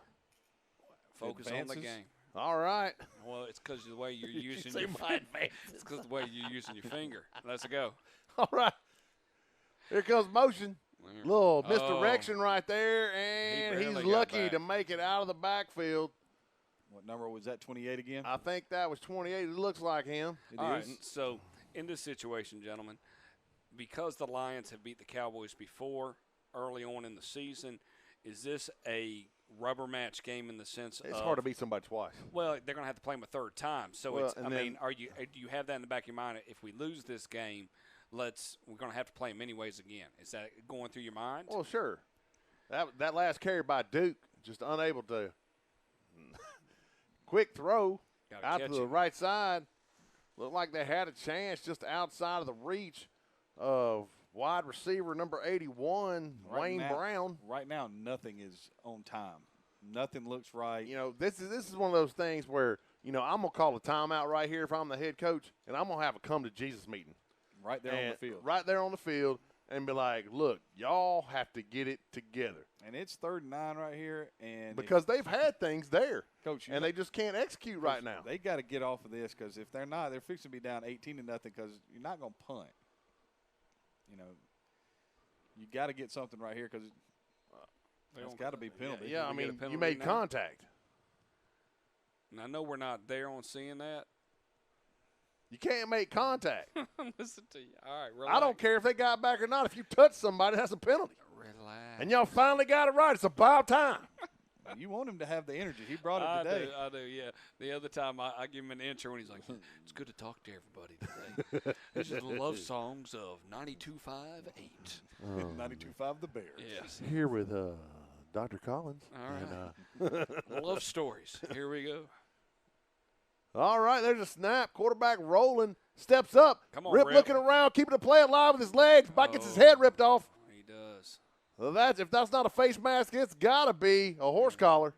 Focus on the Advances? game. All right. Well, it's because of the way you're You using say your my advances. It's because the way you're using your finger. Let's go. All right. Here comes motion. There. Little Oh. misdirection right there, and barely he's got lucky back. to make it out of the backfield. What number was that? 28 again? I think that was 28. It looks like him. It All right, is. so in this situation, gentlemen, because the Lions have beat the Cowboys before early on in the season, is this a rubber match game in the sense It's of hard to beat somebody twice. well, they're going to have to play them a third time. So Well, it's. I and mean, then- do you have that in the back of your mind? If we lose this game, we're going to have to play them anyways again. Is that going through your mind? Well, sure. That last carry by Duke, just unable to. Quick throw Gotta out catch to the it. right side. Looked like they had a chance just outside of the reach of wide receiver number 81, Right Wayne now- Brown. Right now, nothing is on time. Nothing looks right. You know, this is one of those things where, you know, I'm gonna call a timeout right here if I'm the head coach, and I'm gonna have a come to Jesus meeting. Right there on the And field. Right there on the field, and be like, look, y'all have to get it together. And it's 3rd and 9 right here. And Because they've had things there, Coach, and they just can't execute right now. They got to get off of this because if they're not, they're fixing to be down 18-0 because you're not going to punt. You know, you got to get something right here because it's got to be penalty. Yeah, I we get a mean, penalty you made now? contact. And I know we're not there on seeing that. You can't make contact. Listen to you. All right, relax. I don't care if they got back or not. If you touch somebody, that's a penalty. Relax. And y'all finally got it right. It's about time. You want him to have the energy. He brought I it today. do, I do, yeah. The other time I give him an intro and he's like, it's good to talk to everybody today. This is the love songs of 92.58. 92.5 the Bears. Yes. Here with Dr. Collins. All right. Love stories. Here we go. All right, there's a snap. Quarterback rolling, steps up. Come on, Rip Rip. looking around, keeping the play alive with his legs. About gets his head ripped off. He does. Well, if that's not a face mask, it's got to be a horse collar.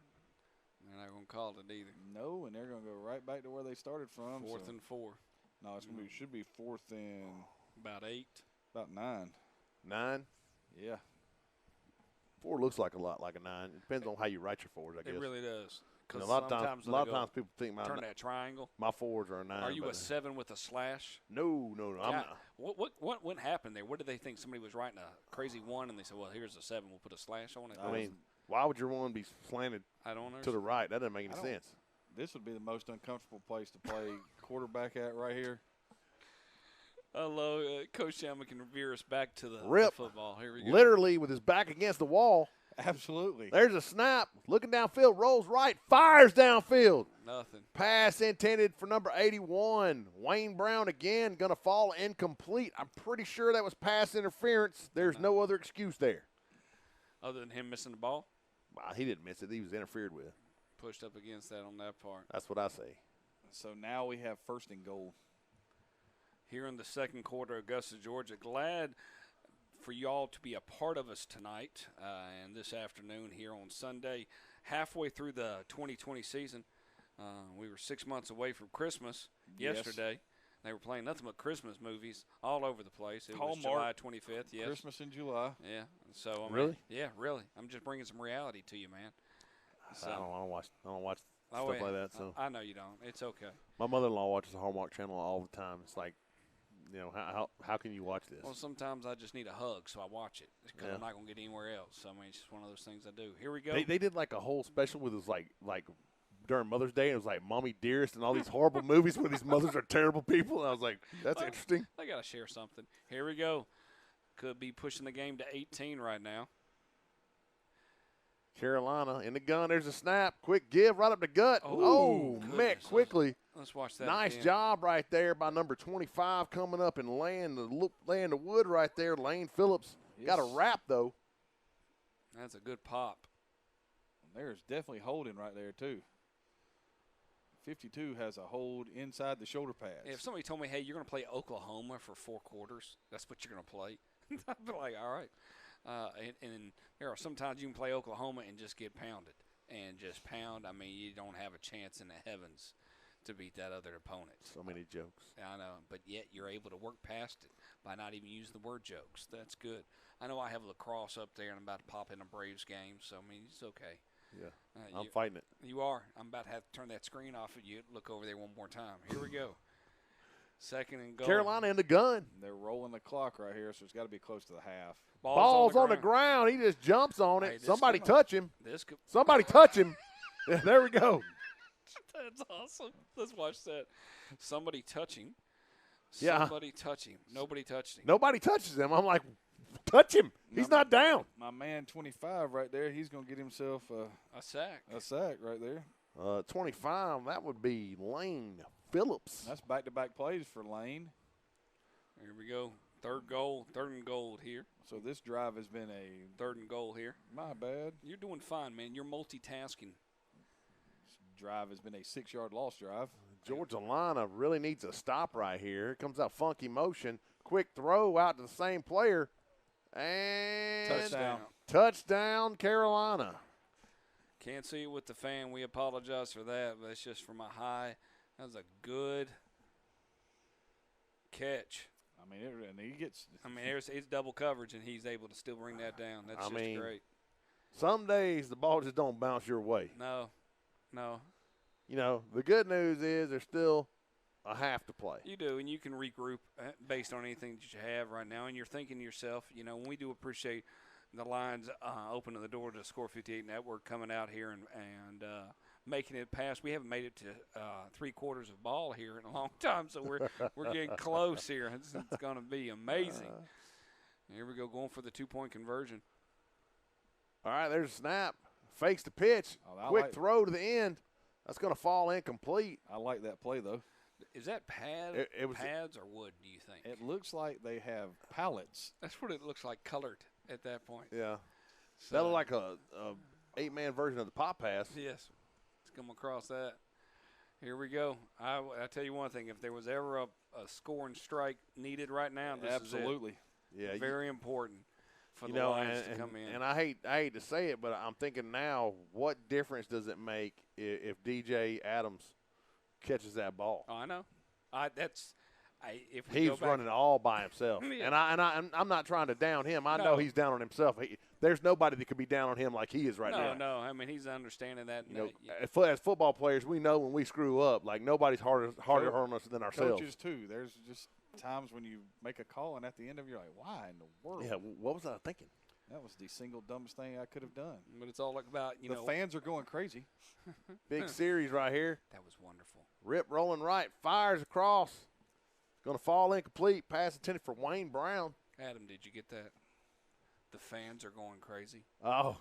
They're not going to call it either. No, and they're going to go right back to where they started from. Fourth so- and 4. No, it's going to be should be 4th and About 8. about 9. 9. Yeah. 4 looks like a lot like a 9. It depends on how you write your 4s, I guess. It really does. And Because a lot of times, sometimes when they go people think turn that triangle. my 4s are a 9. Are you but a 7 with a slash? No. I'm Yeah, not. What happened there? What did they think? Somebody was writing a crazy 1, and they said, "Well, here's a 7. We'll put a slash on it." I mean, why would your 1 be slanted I don't know. to the right? That doesn't make any sense. This would be the most uncomfortable place to play quarterback at right here. Hello, Coach Shamma can veer us back to the Rip. football. Here we go. Literally with his back against the wall. Absolutely. There's a snap. Looking downfield, rolls right, fires downfield. Nothing. Pass intended for number 81. Wayne Brown again going to fall incomplete. I'm pretty sure that was pass interference. There's no other excuse there. Other than him missing the ball, Wow, he didn't miss it. He was interfered with. pushed up against that on that part. That's what I say. So now we have 1st and goal. Here in the second quarter, Augusta, Georgia. Glad for y'all to be a part of us tonight and this afternoon here on Sunday. Halfway through the 2020 season. We were 6 months away from Christmas yesterday. They were playing nothing but Christmas movies all over the place. It was July 25th, yes. Christmas in July. Yeah. So, I mean, Really? Yeah, really. I'm just bringing some reality to you, man. So, I don't watch oh, stuff yeah. like that. So I know you don't. It's okay. my mother-in-law watches the Hallmark Channel all the time. It's like, you know, how can you watch this? Well, sometimes I just need a hug, so I watch it because Yeah. I'm not going to get anywhere else. So, I mean, it's just one of those things I do. Here we go. They did like a whole special with this like during Mother's Day. And it was like Mommy Dearest and all these horrible movies where these mothers are terrible people. And I was like, that's Well, interesting. I got to share something. Here we go. Could be pushing the game to 18 right now. Carolina in the gun. There's a snap. Quick give right up the gut. Oh, Mick goodness. quickly. Let's watch that. Nice again. job right there by number 25 coming up and laying the wood right there. Lane Phillips got a Yes. wrap though. That's a good pop. There's definitely holding right there, too. 52 has a hold inside the shoulder pads. If somebody told me, hey, you're going to play Oklahoma for 4 quarters, that's what you're going to play, I'd be like, all right. And there are sometimes you can play Oklahoma and just get pounded and just pound. I mean, you don't have a chance in the heavens to beat that other opponent. So many jokes. I know, but yet you're able to work past it by not even using the word jokes. That's good. I know I have lacrosse up there and I'm about to pop in a Braves game, so, I mean, it's okay. Yeah, I'm fighting it. You are. I'm about to have to turn that screen off and you look over there one more time. Here we go. Second and goal. Carolina in the gun. They're rolling the clock right here, so it's got to be close to the half. Ball's on the ground. He just jumps on it. Hey, this Somebody could- touch him. This could, Somebody touch him. Yeah, there we go. That's awesome. Let's watch that. Somebody touching. Yeah. Somebody touching. Nobody touched him. Nobody touches him. I'm like, touch him. He's not down. My man 25 right there, he's going to get himself A sack. a sack right there. 25, that would be Lane Phillips. That's back-to-back plays for Lane. Here we go. Third and goal here. So this drive has been a Third and goal here. my bad. You're doing fine, man. You're multitasking. Drive has been a 6-yard loss drive. Georgia Lana really needs a stop right here. Here comes that funky motion. Quick throw out to the same player. And Touchdown. Touchdown, Carolina. Can't see it with the fan. We apologize for that, but it's just from a high. That was a good catch. I mean, and he gets. I mean, it's double coverage, and he's able to still bring that down. That's I just mean, great. Some days the ball just don't bounce your way. No. You know, the good news is there's still a half to play. You do, and you can regroup based on anything that you have right now. And you're thinking to yourself, you know, we do appreciate the Lions opening the door to Score 58 Network coming out here and making it past. We haven't made it to 3 quarters of ball here in a long time, so we're getting close here. It's going to be amazing. Here we go, going for the 2-point conversion. All right, there's a snap. Fakes the pitch. Oh, I Quick like- throw to the end. That's going to fall incomplete. I like that play, though. Is that It was- pads or wood, do you think? It looks like they have pallets. That's what it looks like colored at that point. Yeah. So, That looked like a 8-man version of the pop pass. yes, let's come across that. Here we go. I tell you one thing. If there was ever a scoring strike needed right now, this Absolutely. Yeah, is it. Very important for you the know, Lions and, to come in. and I hate to say it, but I'm thinking now, what difference does it make if DJ Adams catches that ball? Oh, I know. If we go He's back, running all by himself, Yeah. and I'm not trying to down him. I know No. he's down on himself. There's nobody that could be down on him like he is right now. No. I mean, he's understanding that. You know, as football players, we know when we screw up, like nobody's harder on us than ourselves. Coaches, too. There's just times when you make a call and at the end of it, you're like, why in the world? Yeah, what was I thinking? That was the single dumbest thing I could have done. But it's all about, you The know. fans are going crazy. Big series right here. That was wonderful. Rip rolling right, fires across. Going to fall incomplete. Pass intended for Wayne Brown. Adam, did you get that? The fans are going crazy. Oh,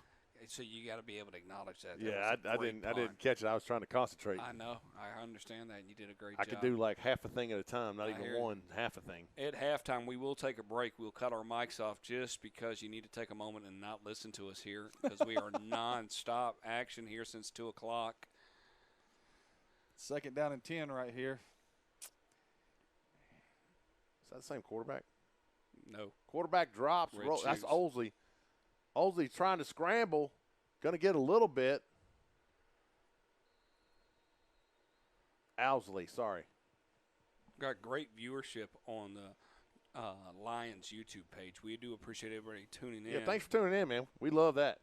So you got to be able to acknowledge that. That yeah, was a I great didn't punt. catch it. I was trying to concentrate. I know. I understand that, and you did a great I job. could do like half a thing at a time, not I even hear you. one, half a thing. At halftime, we will take a break. We'll cut our mics off just because you need to take a moment and not listen to us here because we are nonstop action here since 2 o'clock. 2nd down and 10 right here. Is that the same quarterback? No. Quarterback drops. Red That's shoes. Olsley. Olsley trying to scramble. Going to get a little bit. Owsley, sorry. Got great viewership on the Lions YouTube page. We do appreciate everybody tuning in. Yeah, thanks for tuning in, man. We love that.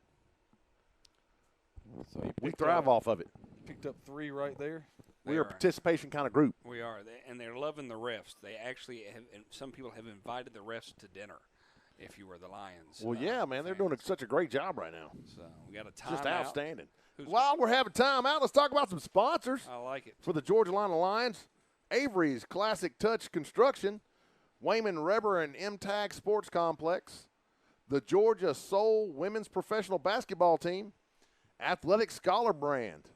So he We picked thrive up, off of it. picked up 3 right there. We are a They participation kind of group. We are, and they're loving the refs. They actually have, and some people have invited the refs to dinner. If you were the Lions. Well, yeah, man, they're doing such a great job right now. So we got a timeout. Just outstanding. Who's- While we're having time out, let's talk about some sponsors I like it. for the Georgia Line of Lions. Avery's Classic Touch Construction, Wayman Reber and M-Tag Sports Complex, the Georgia Soul Women's Professional Basketball Team, Athletic Scholar Brand,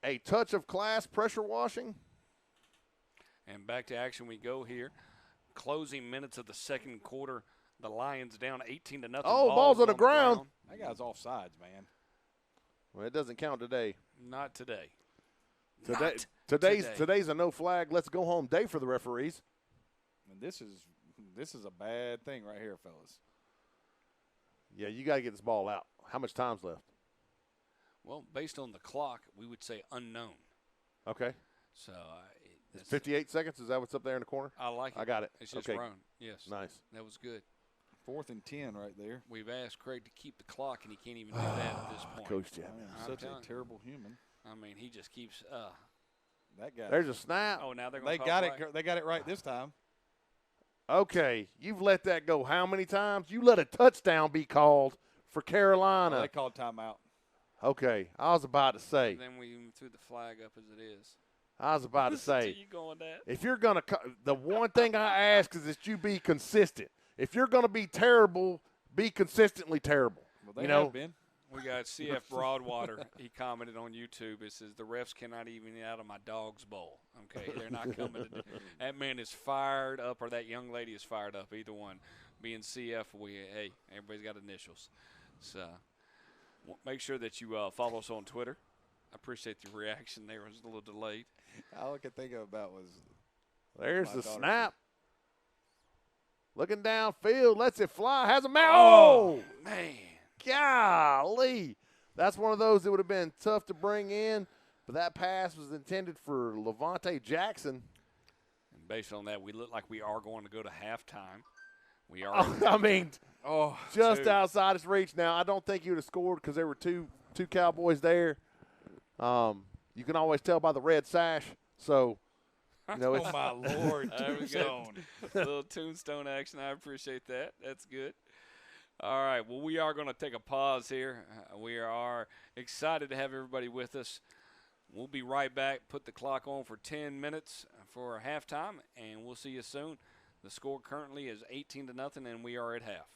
A Touch of Class Pressure Washing. And back to action we go here. Closing minutes of the second quarter. The Lions down 18-0. Oh, ball's on the ground. That guy's offsides, man. Well, it doesn't count today. Not today. Today Not today's today. today's a no flag. Let's go home day for the referees. And this is a bad thing right here, fellas. Yeah, you got to get this ball out. How much time's left? Well, based on the clock, we would say unknown. Okay. So that's- 58 seconds. Is that what's up there in the corner? I like it. I got it. It's just Okay. run. Yes. Nice. That was good. 4th and 10 right there. We've asked Craig to keep the clock, and he can't even do that at this point. Coach I Chapman. am I'm such a telling you. terrible human. I mean, he just keeps. That guy. There's a snap. Oh, now they're going They to got it. They got it right this time. Okay, you've let that go how many times? You let a touchdown be called for Carolina. They called timeout. Okay, I was about to say. Then we threw the flag up as it is. I was about to Listen say. you going that. If you're going to – the one thing I ask is that you be consistent. If you're going to be terrible, be consistently terrible. Well, they You know, have been. We got CF Broadwater. He commented on YouTube. It says, the refs cannot even get out of my dog's bowl. Okay, they're not coming to do that. Man is fired up, or that young lady is fired up. Either one. Being CF, hey, everybody's got initials. So make sure that you follow us on Twitter. I appreciate the reaction there. It was a little delayed. All I could think about was there's my the daughter snap. Looking downfield, lets it fly, has a man. Oh, man. golly. That's one of those that would have been tough to bring in, but that pass was intended for Levante Jackson. And based on that, we look like we are going to go to halftime. We are. I mean, just dude. outside his reach. Now, I don't think he would have scored because there were two Cowboys there. You can always tell by the red sash. So, you know, it's oh my Lord, There we go. Tombstone. A little tombstone action. I appreciate that. That's good. All right. Well, we are going to take a pause here. We are excited to have everybody with us. We'll be right back. Put the clock on for 10 minutes for halftime, and we'll see you soon. The score currently is 18-0, and we are at half.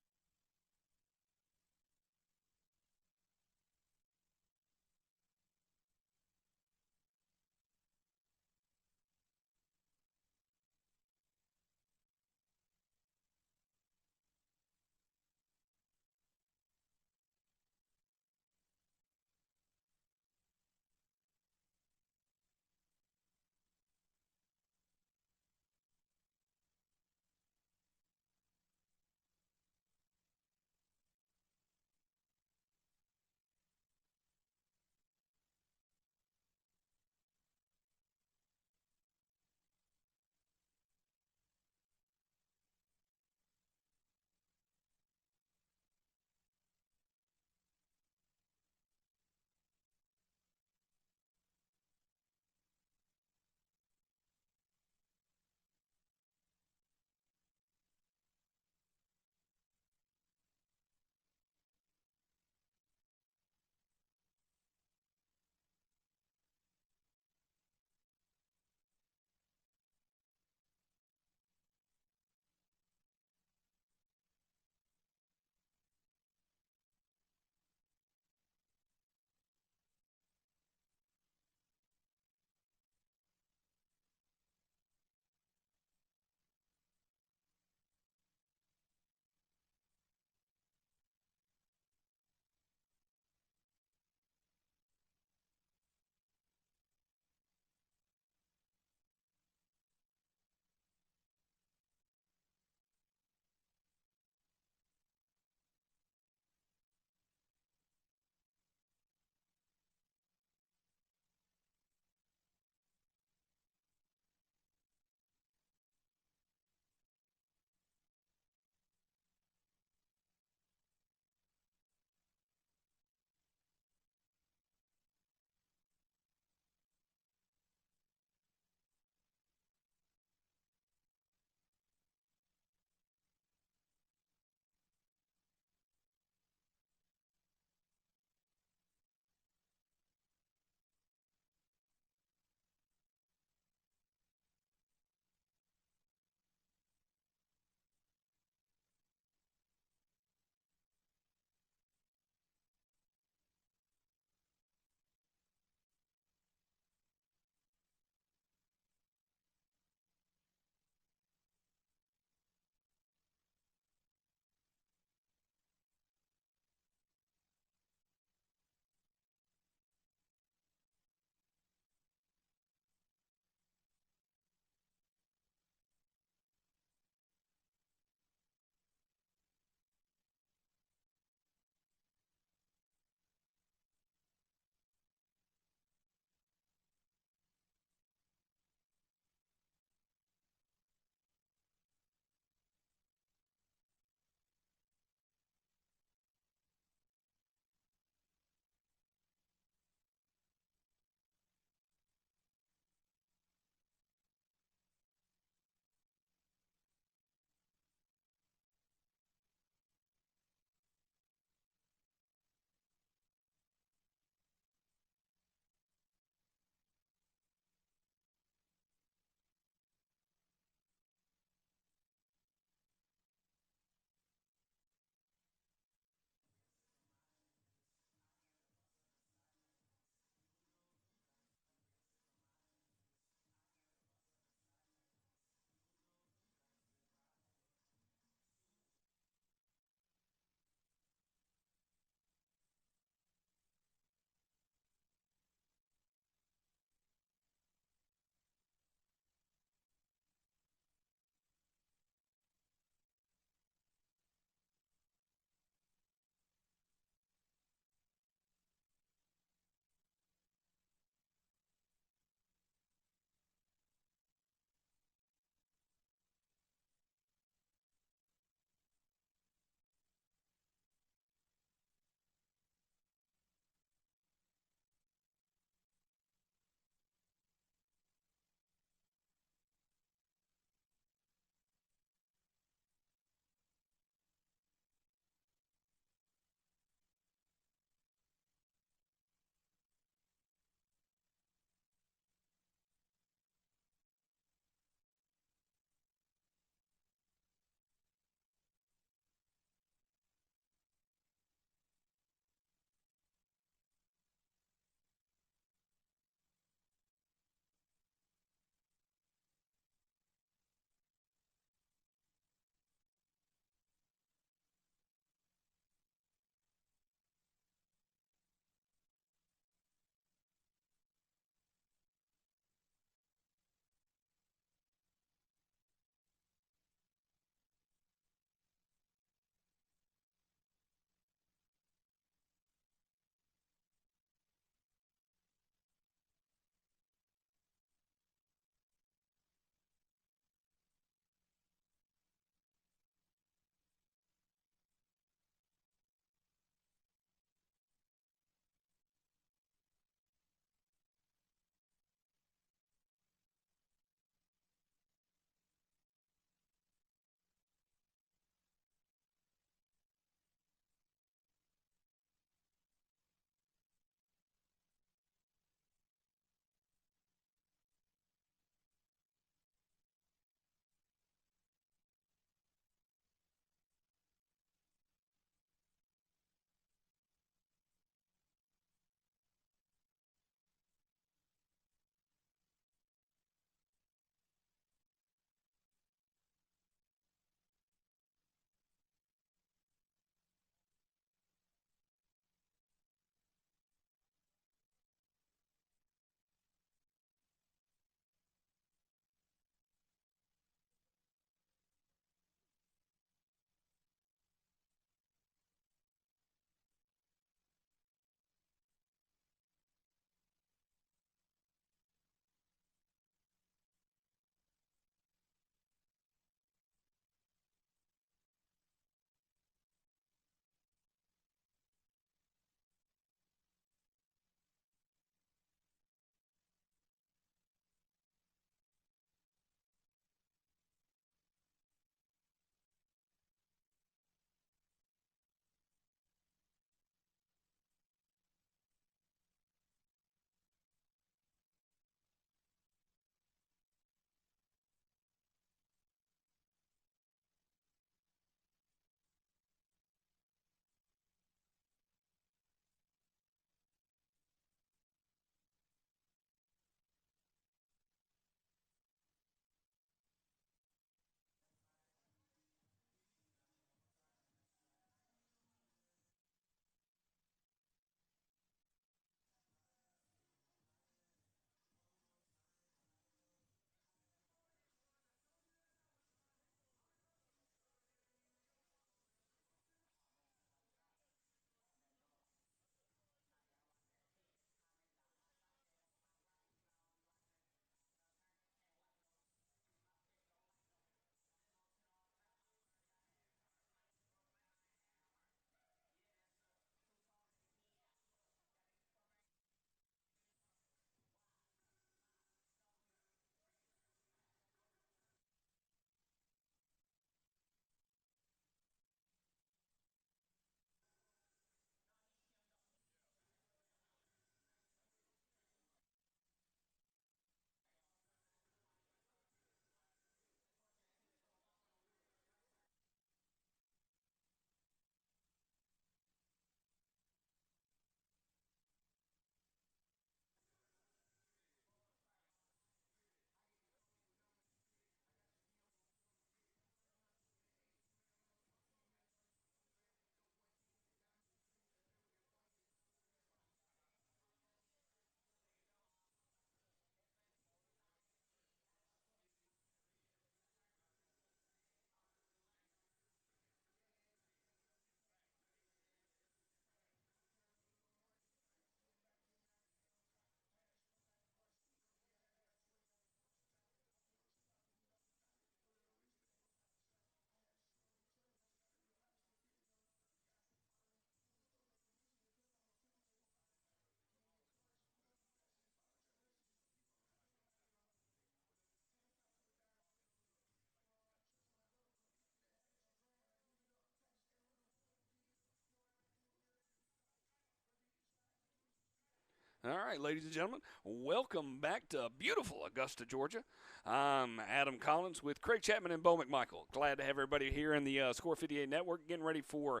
All right, ladies and gentlemen, welcome back to beautiful Augusta, Georgia. I'm Adam Collins with Craig Chapman and Bo McMichael. Glad to have everybody here in the Score 58 Network, getting ready for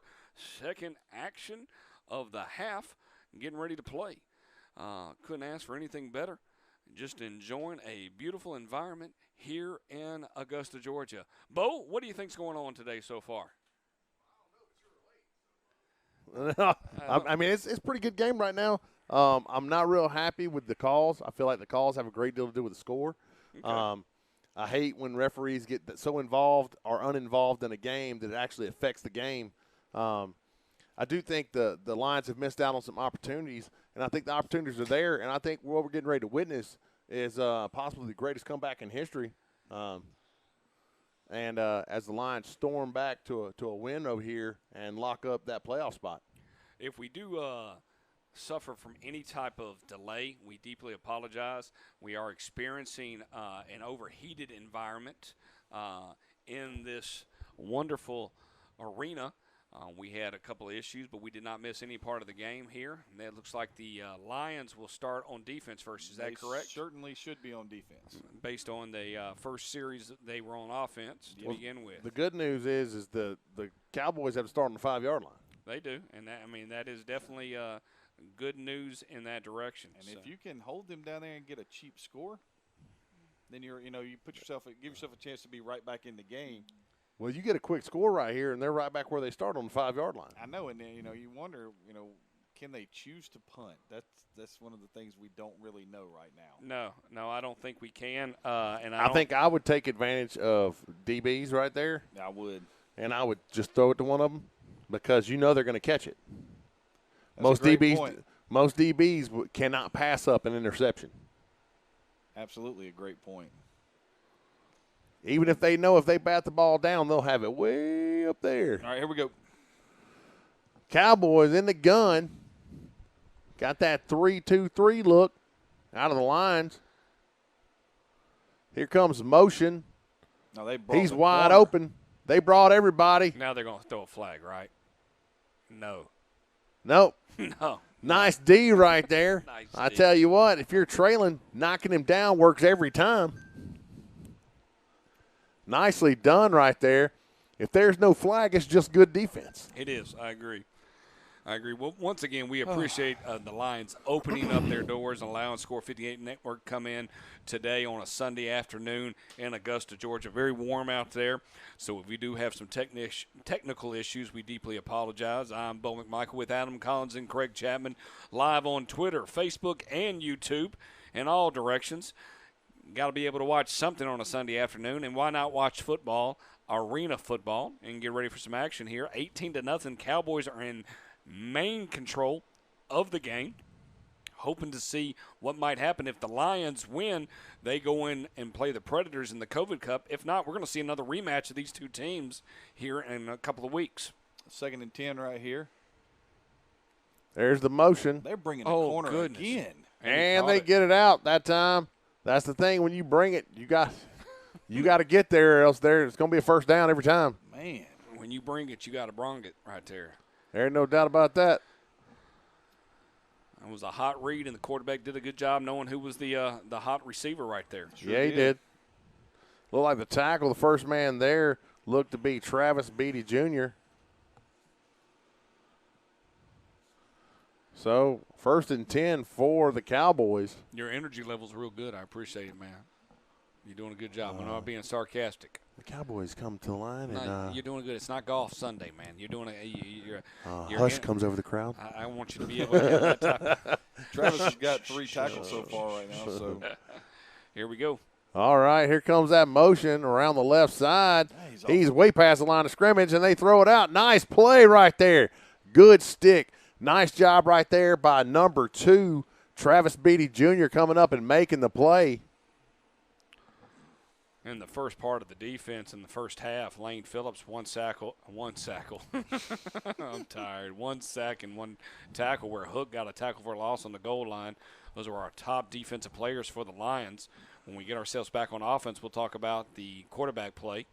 second action of the half, getting ready to play. Couldn't ask for anything better. Just enjoying a beautiful environment here in Augusta, Georgia. Bo, what do you think's going on today so far? I mean, it's a pretty good game right now. I'm not real happy with the calls. I feel like the calls have a great deal to do with the score. Okay. I hate when referees get so involved or uninvolved in a game that it actually affects the game. I do think the Lions have missed out on some opportunities, and I think the opportunities are there, and I think what we're getting ready to witness is possibly the greatest comeback in history. And as the Lions storm back to a win over here and lock up that playoff spot. If we do suffer from any type of delay, we deeply apologize. We are experiencing an overheated environment in this wonderful arena. We had a couple of issues, but we did not miss any part of the game here. And it looks like the Lions will start on defense first. Is that correct? Certainly should be on defense. Based on the first series that they were on offense to begin with. The good news is the Cowboys have to start on the 5-yard line. They do, and that is definitely good news in that direction. And if you can hold them down there and get a cheap score, then you give yourself a chance to be right back in the game. Well, you get a quick score right here, and they're right back where they start on the 5-yard line. I know, and then you wonder, can they choose to punt? That's one of the things we don't really know right now. No, I don't think we can. And I think I would take advantage of DBs right there. I would, and I would just throw it to one of them because they're going to catch it. That's a great point. Most DBs cannot pass up an interception. Absolutely, a great point. Even if they know if they bat the ball down, they'll have it way up there. All right, here we go. Cowboys in the gun. Got that 3-2-3 look out of the lines. Here comes motion. No, He's wide open. They brought everybody. Now they're going to throw a flag, right? No. Nope. No. Nice D right there. Nice I D. tell you what, if you're trailing, knocking him down works every time. Nicely done right there. If there's no flag, it's just good defense. It is. I agree. Well, once again, we appreciate the Lions opening up their doors and allowing Score 58 Network come in today on a Sunday afternoon in Augusta, Georgia. Very warm out there. So if we do have some technical issues, we deeply apologize. I'm Bo McMichael with Adam Collins and Craig Chapman, live on Twitter, Facebook, and YouTube in all directions. Got to be able to watch something on a Sunday afternoon, and why not watch football, arena football, and get ready for some action here. 18-0, Cowboys are in main control of the game, hoping to see what might happen. If the Lions win, they go in and play the Predators in the COVID Cup. If not, we're going to see another rematch of these two teams here in a couple of weeks. 2nd and 10 right here. There's the motion. They're bringing the corner again. And they get it out that time. That's the thing. When you bring it, you got to get there, or else it's going to be a first down every time. Man. When you bring it, you got to bring it right there. There ain't no doubt about that. It was a hot read, and the quarterback did a good job knowing who was the hot receiver right there. Sure yeah, he did. Looked like the tackle, the first man there, looked to be Travis Beatty Jr. So, 1st and 10 for the Cowboys. Your energy level's real good. I appreciate it, man. You're doing a good job. I'm not being sarcastic. The Cowboys come to the line. And, you're doing good. It's not golf Sunday, man. You're doing hush comes over the crowd. I want you to be able to have that type. Travis has got 3 tackles so far right now. So here we go. All right, here comes that motion around the left side. He's way past the line of scrimmage, and they throw it out. Nice play right there. Good stick. Nice job right there by number 2, Travis Beatty Jr. coming up and making the play. In the first part of the defense in the first half, Lane Phillips, one sack. I'm tired. 1 sack and 1 tackle where Hook got a tackle for a loss on the goal line. Those are our top defensive players for the Lions. When we get ourselves back on offense, we'll talk about the quarterback play.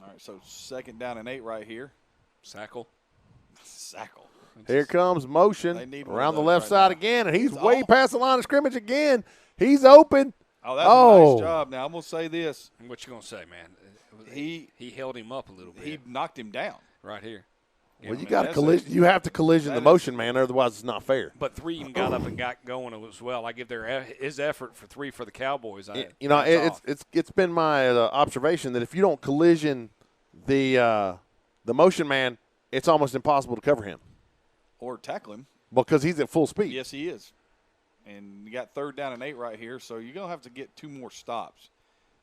All right, so 2nd down and 8 right here. Sackle. Sackle. Here comes They motion need one around of the those left right side now. again, and he's He's way off. past the line of scrimmage again. He's open. Oh, that's a nice job. Now, I'm going to say this. What you gonna say, man? He held him up a little bit He knocked him down. right here. Well, you mean, got to that's collision. You have to collision the that motion, man. Otherwise, it's not fair. But three even got up and got going as well. I give his effort for three for the Cowboys. You know, hats off. it's been my observation that if you don't collision the motion man, it's almost impossible to cover him Or tackle him. because he's at full speed. Yes, he is. And you got 3rd down and 8 right here, so you're going to have to get 2 more stops.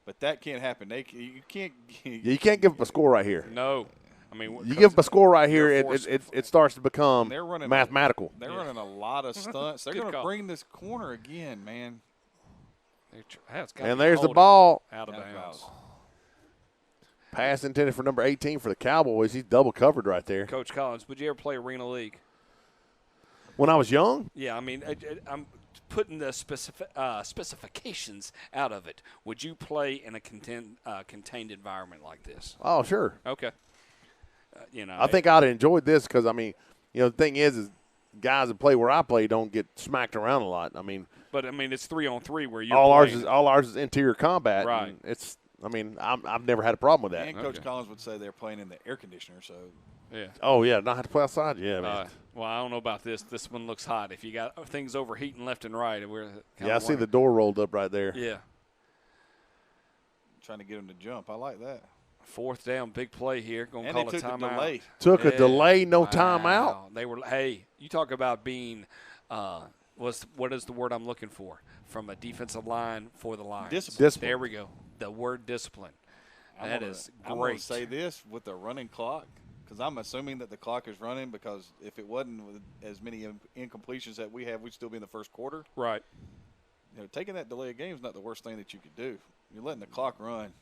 But that can't happen. You can't. You can't give up a score right here. No, I mean You give up a score right here, they're it, forced- it starts to become They're running mathematical. They're running a lot of stunts. They're Good going to call. bring this corner again, man. And there's the ball. out of Out of bounds. bounds. Pass intended for number 18 for the Cowboys. He's double covered right there. Coach Collins, would you ever play Arena League? When I was young, Yeah, I mean, I'm putting the specifications out of it. Would you play in a contained environment like this? oh, sure. Okay. You know, I think I'd have enjoyed this because, I mean, you know, the thing is guys that play where I play don't get smacked around a lot. I mean, But I mean, it's 3-on-3 where you're all playing. ours is interior combat. Right. And it's, I mean, I've never had a problem with that. And Coach Okay. Collins would say they're playing in the air conditioner, so Yeah. Oh, yeah, not have to play outside? Yeah, man. Well, I don't know about this. This one looks hot. If you got things overheating left and right, we're Yeah, I see the door rolled up right there. Yeah. trying to get him to jump. I like that. 4th down, big play here. Going to And call they a took the timeout. delay. Took a Yeah. delay, no Wow. timeout. They were. Hey, you talk about being. What is the word I'm looking for? From a defensive line for the Lions. Discipline. There we go. The word discipline. I'm That gonna- is I'm going great. to say this with the running clock because I'm assuming that the clock is running because if it wasn't with as many incompletions that we have, we'd still be in the first quarter. Right. You know, taking that delay of game is not the worst thing that you could do. You're letting the clock run.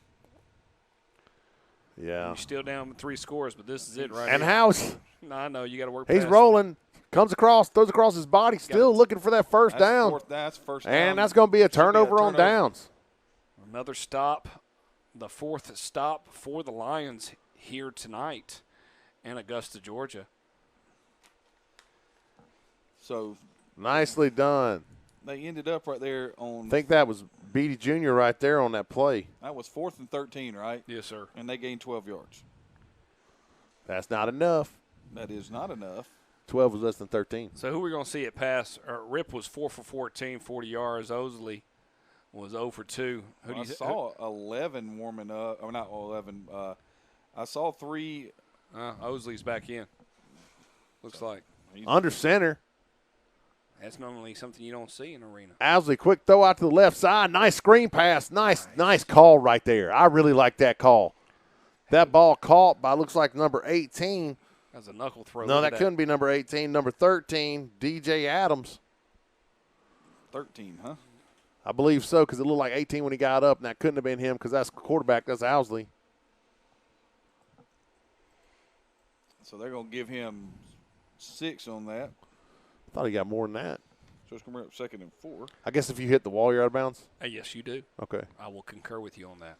Yeah. You're still down with 3 scores, but this is it right And here. House, No, I know you got to work. he's past rolling, comes across, throws across his body, still looking for that first That's down. That's first down. And that's going to be a Should be a turnover on turnover. downs. Another stop, the 4th stop for the Lions here tonight in Augusta, Georgia. So Nicely done. they ended up right there on. I think that was Beatty Jr. right there on that play. That was 4th and 13, right? Yes, sir. And they gained 12 yards. That's not enough. That is not enough. 12 was less than 13. So who are we going to see it pass? Rip was 4 for 14, 40 yards. Osley was 0 for 2. Who do I you saw 11 warming up. Or not 11. I saw 3. Osley's back in. Looks like. Under center. That's normally something you don't see in arena. Owsley, quick throw out to the left side. Nice screen pass. Nice call right there. I really like that call. That ball caught by looks like number 18. That's a knuckle throw. No, Look that at couldn't be number 18. Number 13, DJ Adams. 13, huh? I believe so because it looked like 18 when he got up, and that couldn't have been him because that's quarterback. That's Owsley. So they're going to give him 6 on that. I thought he got more than that. So it's going to bring up 2nd and 4. I guess if you hit the wall, you're out of bounds. Yes, you do. Okay. I will concur with you on that.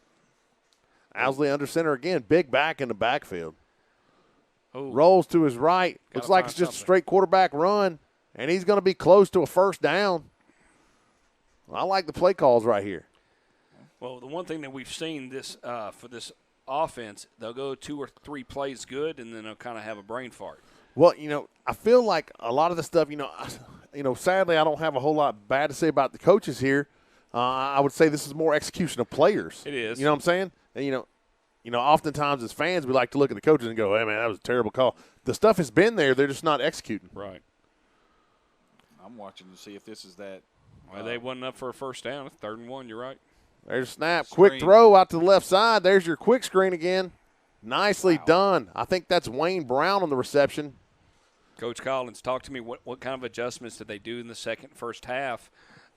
Owsley under center again. Big back in the backfield. Oh, Rolls to his right. Gotta Looks like find it's just a something. straight quarterback run, and he's going to be close to a first down. I like the play calls right here. well, the one thing that we've seen this for this offense, they'll go 2 or 3 plays good, and then they'll kind of have a brain fart. Well, I feel like a lot of the stuff, sadly I don't have a whole lot bad to say about the coaches here. I would say this is more execution of players. It is. You know what I'm saying? And, oftentimes as fans we like to look at the coaches and go, hey, man, that was a terrible call. The stuff has been there. They're just not executing. Right. I'm watching to see if this is that. Well, they wasn't up for a first down. It's 3rd and 1. You're right. There's a snap. Quick Screen. throw out to the left side. There's your quick screen again. Nicely done. I think that's Wayne Brown on the reception. Coach Collins, talk to me. What kind of adjustments did they do in the first half,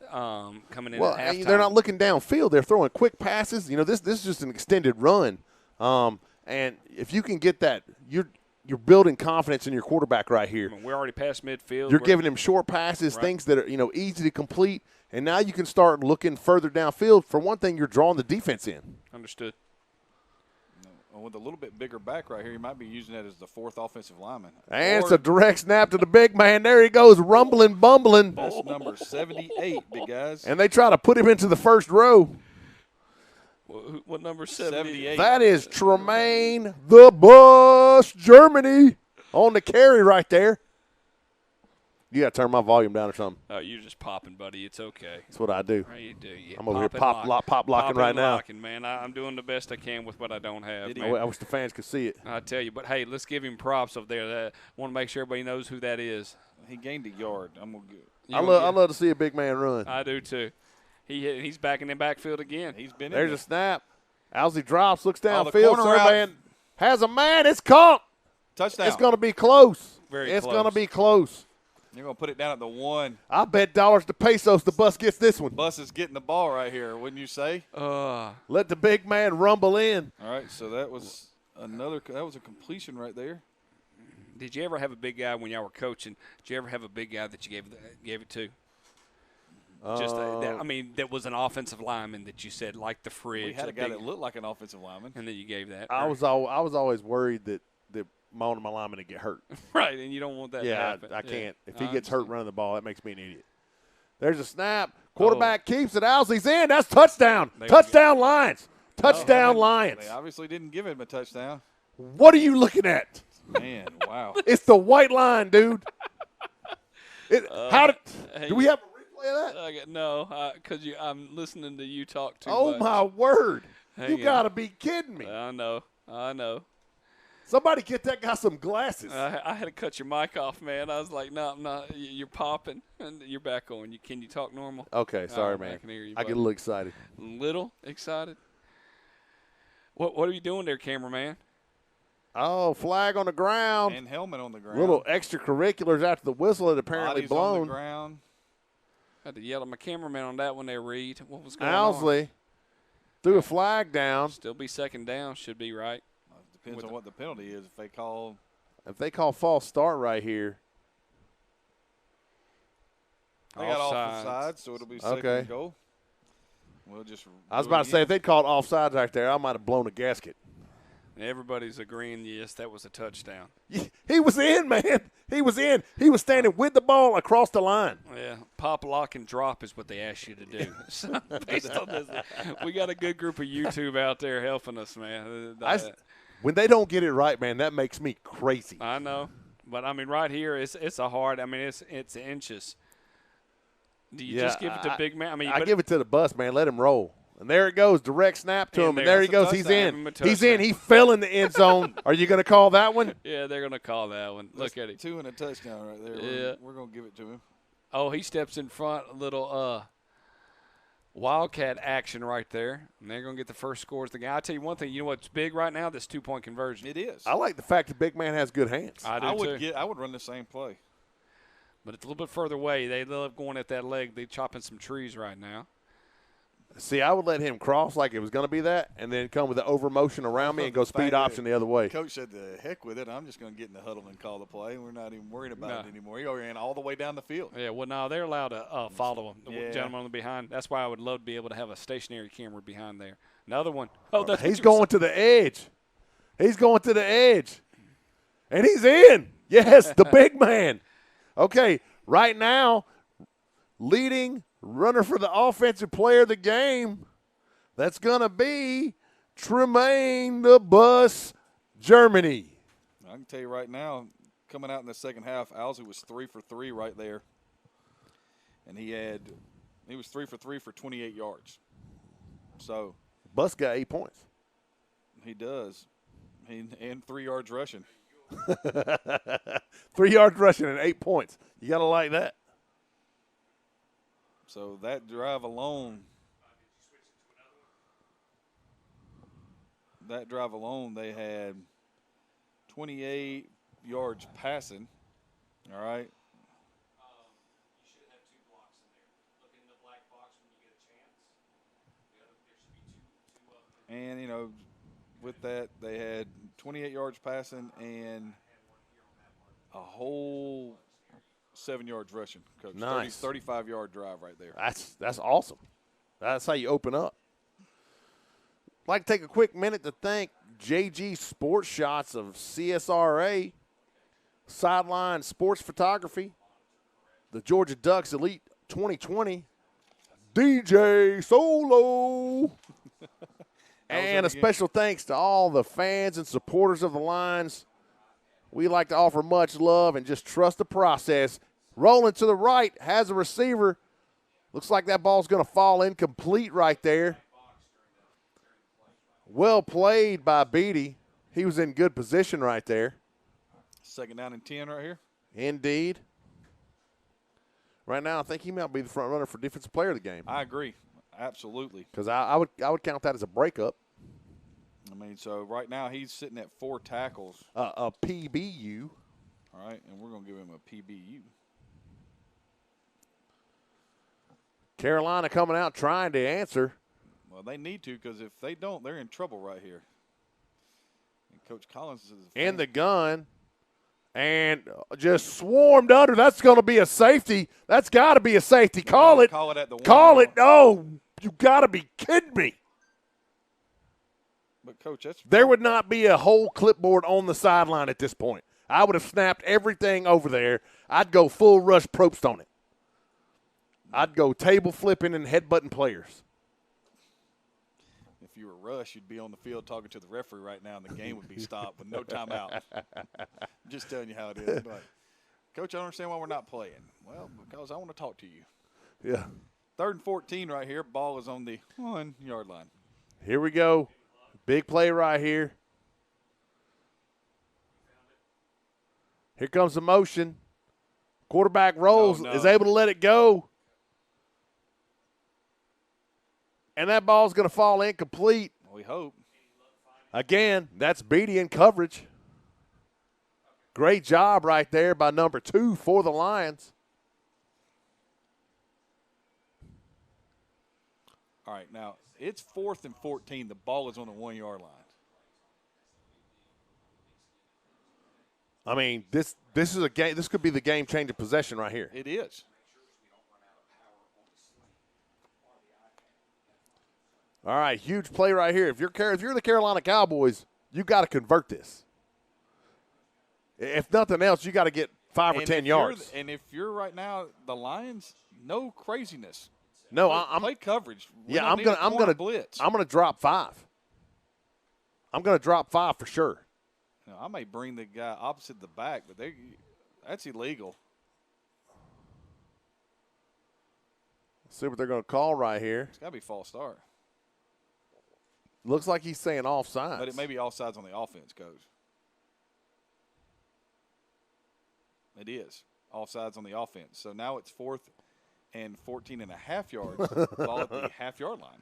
coming in Well, at halftime? they're not looking downfield. They're throwing quick passes. This is just an extended run. And if you can get that, you're building confidence in your quarterback right here. I mean, we're already past midfield. You're We're- giving him short passes, Right. things that are easy to complete, and now you can start looking further downfield. For one thing, you're drawing the defense in. Understood. with a little bit bigger back right here, he might be using that as the 4th offensive lineman. And it's Or a direct snap to the big man. There he goes, rumbling, bumbling. that's number 78, big guys. And they try to put him into the first row. What number? 78. That is Tremaine the Bus Germany on the carry right there. You got to turn my volume down or something. Oh, you're just popping, buddy. It's okay. That's what I do. Right, you do. Yeah, I'm over here pop and lock. pop locking Popping right and now. locking, man. I'm doing the best I can with what I don't have. Did he- Man. I wish the fans could see it. I tell you, but hey, let's give him props up there. Want to make sure everybody knows who that is. He gained a yard. I'm gonna get. You I gonna love to see a big man run. I do too. He's back in the backfield again. He's been. There's in a snap. Owsley drops, looks the downfield. corner route. Surveying. Has a man. It's caught. touchdown. It's going to be close. Very It's close. going to be close. You're gonna put it down at the 1. I bet dollars to pesos the Bus gets this one. Bus is getting the ball right here, wouldn't you say? Let the big man rumble in. All right, so that was a completion right there. Did you ever have a big guy when y'all were coaching? Did you ever have a big guy that you gave it to? That was an offensive lineman that you said like the fridge. We had a that guy big- that looked like an offensive lineman. and then you gave that. I was always worried that my lineman would get hurt. right, and you don't want that to Yeah, happen. I can't. If I he gets hurt understand. running the ball, that makes me an idiot. There's a snap. Quarterback keeps it. Owsley's in. That's touchdown. They Touchdown Lions. Touchdown Lions. They obviously didn't give him a touchdown. What are you looking at? Man, wow. It's the white line, dude. Do we have a replay of that? No, because I'm listening to you talk too Oh much. my word! Hang You on. gotta be kidding me. I know. Somebody get that guy some glasses. I had to cut your mic off, man. I was like, no, I'm not. You're popping, and you're back on. Can you talk normal? Okay, sorry, Oh, man, man. I can hear you, I get buddy. a little excited. Little excited. What are you doing there, cameraman? Oh, flag on the ground. And helmet on the ground. Little extracurriculars after the whistle had apparently Bodies on blown. the ground. I had to yell at my cameraman on that one there, Reed. What was going on? Owsley threw a flag down. Still be second down. Should be right. Depends on what the penalty is. If they call false start right here, They got off the Offsides. side, so it'll be second Okay. and goal. We'll just. I was do it about to say if again. they'd called offsides right there, I might have blown a gasket. And everybody's agreeing, yes, that was a touchdown. He was in, man. He was in. He was standing with the ball across the line. Yeah, pop, lock, and drop is what they ask you to do. So based on this, we got a good group of YouTube out there helping us, man. When they don't get it right, man, that makes me crazy. I know, but I mean, right here, it's a hard. I mean, it's inches. Do you just give it to big man? I mean, I give it to the Bus, man. Let him roll. And there it goes, direct snap to And him. And there- there he that's a goes. He's touchdown. in. Give him a He's in. touchdown. He fell in the end zone. Are you going to call that one? Yeah, they're gonna call that one. That's Look at it. 2 and a touchdown right there. Yeah. We're gonna give it to him. Oh, he steps in front. A little wildcat action right there. And they're gonna get the first scores. The guy. I tell you one thing. You know what's big right now? This 2-point conversion. It is. I like the fact the big man has good hands. I do too. I would run the same play. But it's a little bit further away. They love going at that leg. They're chopping some trees right now. See, I would let him cross like it was going to be that and then come with the over motion around me and go speed option the other way. Coach said, "The heck with it. I'm just going to get in the huddle and call the play. We're not even worried about No. it anymore." He ran all the way down the field. Yeah, well, no, they're allowed to follow him. The Yeah. gentleman on the behind. That's why I would love to be able to have a stationary camera behind there. Another one. Oh, that's He's going to the edge. He's going to the edge. And he's in. Yes, the big man. Okay, right now, leading runner for the offensive player of the game, that's going to be Tremaine the Bus Germany. I can tell you right now, coming out in the second half, Owsley was 3 for 3 right there, and he was 3 for 3 for 28 yards. So Bus got 8 points. he does, and 3 yards rushing. 3 yards rushing and 8 points. You got to like that. So that drive alone, they had 28 yards passing. All right. You should have 2 blocks in there. Look in the black box when you get a chance. There should be two of them. And, with that, they had 28 yards passing and a whole 7 yards rushing, Coach. Nice. 35-yard drive right there. That's awesome. That's how you open up. I'd like to take a quick minute to thank JG Sports Shots of CSRA, Sideline Sports Photography, the Georgia Ducks Elite 2020, DJ Solo. And a special thanks to all the fans and supporters of the Lions. We like to offer much love and just trust the process. Rolling to the right, has a receiver. Looks like that ball's going to fall incomplete right there. Well played by Beatty. He was in good position right there. 2nd down and 10 right here. Indeed. Right now, I think he might be the front runner for defensive player of the game. I agree. Absolutely. Because I would count that as a breakup. I mean, so right now he's sitting at 4 tackles. A PBU. All right, and we're going to give him a PBU. Carolina coming out trying to answer. Well, they need to, because if they don't, they're in trouble right here. And Coach Collins is in the gun and just swarmed under. That's going to be a safety. That's got to be a safety. Call it. Call it at the Call it. one. No, you got to be kidding me. But, Coach, that's there would not be a whole clipboard on the sideline at this point. I would have snapped everything over there. I'd go full Rush Probst on it. I'd go table flipping and headbutting players. If you were Rush, you'd be on the field talking to the referee right now, and the game would be stopped with no timeout. Just telling you how it is. But, Coach, I don't understand why we're not playing. Well, because I want to talk to you. Yeah. 3rd and 14 right here. Ball is on the 1-yard line. Here we go. Big play right here. Here comes the motion. Quarterback rolls, is able to let it go. And that ball's going to fall incomplete. We hope. Again, that's Beatty in coverage. Great job right there by number 2 for the Lions. All right, now it's 4th and 14. The ball is on the 1-yard line. I mean, this is a game. This could be the game-changing possession right here. It is. All right, huge play right here. If you're the Carolina Cowboys, you got to convert this. If nothing else, you got to get 5 or 10 yards. And if you're right now the Lions, no craziness. No, I'm play coverage. I'm gonna blitz. I'm gonna drop 5. I'm gonna drop 5 for sure. Now, I may bring the guy opposite the back, but that's illegal. Let's see what they're gonna call right here. It's got to be false start. Looks like he's saying offsides. But it may be offsides on the offense, Coach. It is. Offsides on the offense. So now it's 4th and 14.5 yards. Ball at the half-yard line.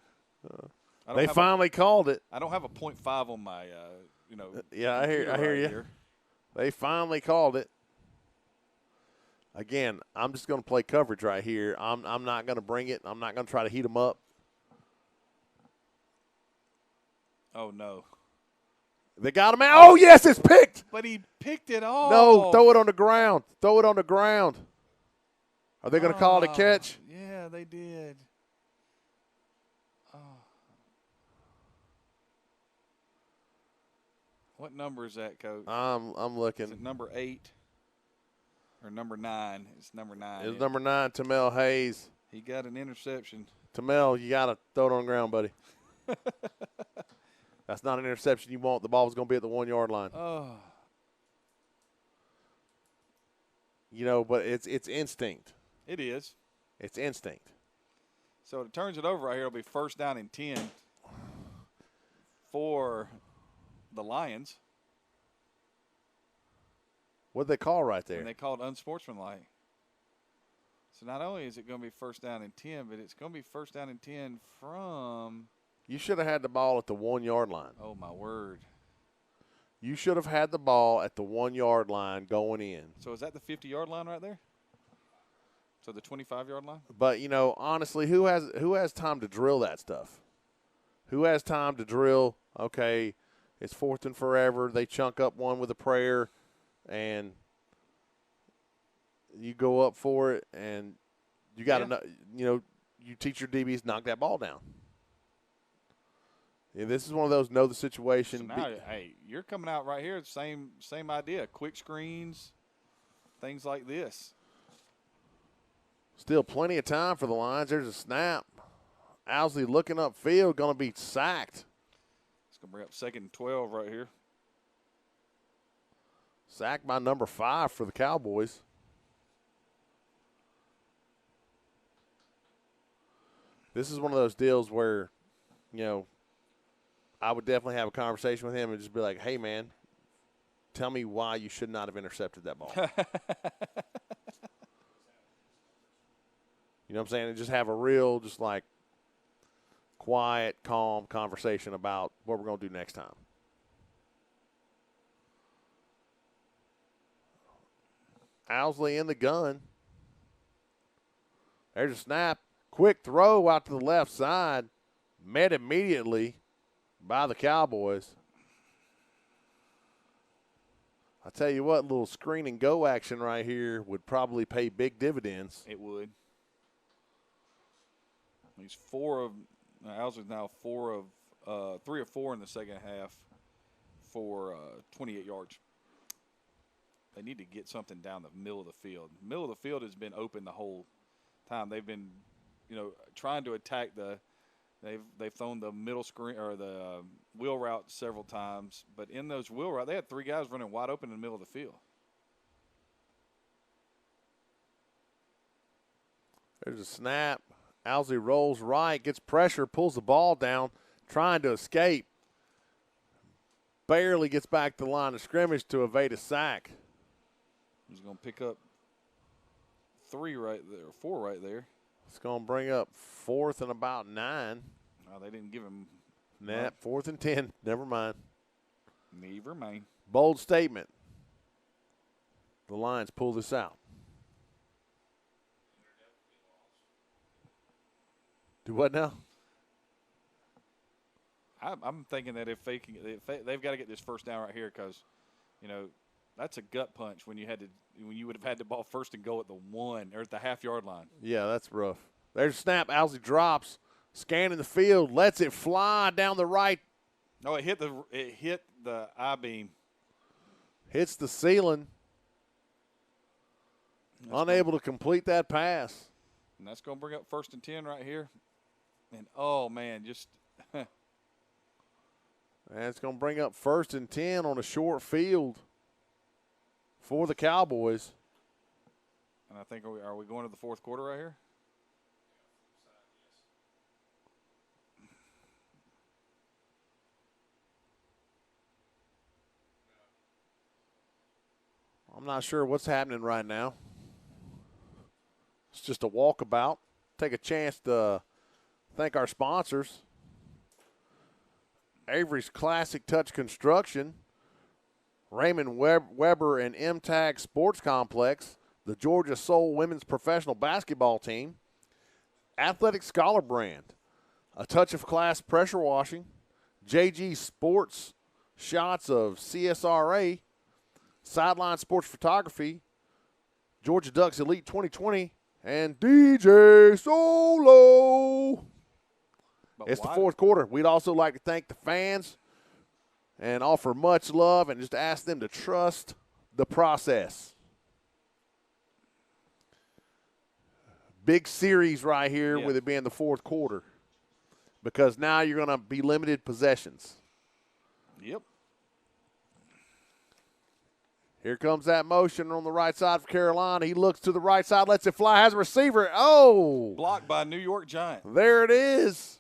They finally called it. I don't have a .5 on my, Yeah, I hear you. Here. They finally called it. Again, I'm just going to play coverage right here. I'm not going to bring it. I'm not going to try to heat them up. Oh, no. They got him out. Oh, yes, it's picked. But he picked it off. No, throw it on the ground. Throw it on the ground. Are they going to call it a catch? Yeah, they did. Oh. What number is that, Coach? I'm looking. Is it number 8 or number 9? It's number 9. It's number 9, Tamel Hayes. He got an interception. Tamel, you got to throw it on the ground, buddy. That's not an interception you want. The ball was going to be at the 1-yard line. Oh. But it's instinct. It is. It's instinct. So it turns it over right here. It'll be 1st down and 10 for the Lions. What'd they call right there? And they called unsportsmanlike. So not only is it going to be 1st down and 10, but it's going to be 1st down and 10 from – you should have had the ball at the 1-yard line. Oh, my word. You should have had the ball at the 1-yard line going in. So is that the 50-yard line right there? So the 25-yard line? But, honestly, who has time to drill that stuff? Who has time to drill, okay, it's 4th and forever. They chunk up one with a prayer, and you go up for it, and you got to, you teach your DBs knock that ball down. Yeah, this is one of those know the So situation. now, hey, you're coming out right here. Same idea. Quick screens, things like this. Still plenty of time for the Lions. There's a snap. Owsley looking upfield, going to be sacked. It's going to bring up 2nd and 12 right here. Sacked by number 5 for the Cowboys. This is one of those deals where, you know, I would definitely have a conversation with him and just be like, hey, man, tell me why you should not have intercepted that ball. You know what I'm saying? And just have a real, just like, quiet, calm conversation about what we're going to do next time. Owsley in the gun. There's a snap. Quick throw out to the left side. Met immediately by the Cowboys. I tell you what, little screen and go action right here would probably pay big dividends. It would. He's Owsley's now 3 or 4 in the second half for 28 yards. They need to get something down the middle of the field. The middle of the field has been open the whole time. They've been, trying to attack they've thrown the middle screen or the wheel route several times, but in those wheel routes, they had 3 guys running wide open in the middle of the field. There's a snap. Owsley rolls right, gets pressure, pulls the ball down, trying to escape. Barely gets back to the line of scrimmage to evade a sack. He's going to pick up 3 right there, 4 right there. It's going to bring up 4th and about 9. No, they didn't give him. Nah, 4th and 10. Never mind. Never mind. Bold statement. The Lions pull this out. Do what now? I'm thinking that if they've got to get this first down right here because, that's a gut punch when you would have had the ball 1st and goal at the 1 or at the half-yard line. Yeah, that's rough. There's a snap. Owsley drops, scanning the field, lets it fly down the right. No, it hit the I-beam. Hits the ceiling. Unable to complete that pass. And that's going to bring up 1st and 10 right here. And, oh, man, just – and it's going to bring up 1st and 10 on a short field for the Cowboys. And I think, are we going to the 4th quarter right here? I'm not sure what's happening right now. It's just a walkabout. Take a chance to thank our sponsors. Avery's Classic Touch Construction, Raymond Weber and M-Tag Sports Complex, the Georgia Soul Women's Professional Basketball Team, Athletic Scholar Brand, A Touch of Class Pressure Washing, JG Sports Shots of CSRA, Sideline Sports Photography, Georgia Ducks Elite 2020, and DJ Solo. It's the 4th quarter. We'd also like to thank the fans and offer much love and just ask them to trust the process. Big series right here with it being the 4th quarter because now you're going to be limited possessions. Yep. Here comes that motion on the right side for Carolina. He looks to the right side, lets it fly, has a receiver. Oh! Blocked by New York Giant. There it is.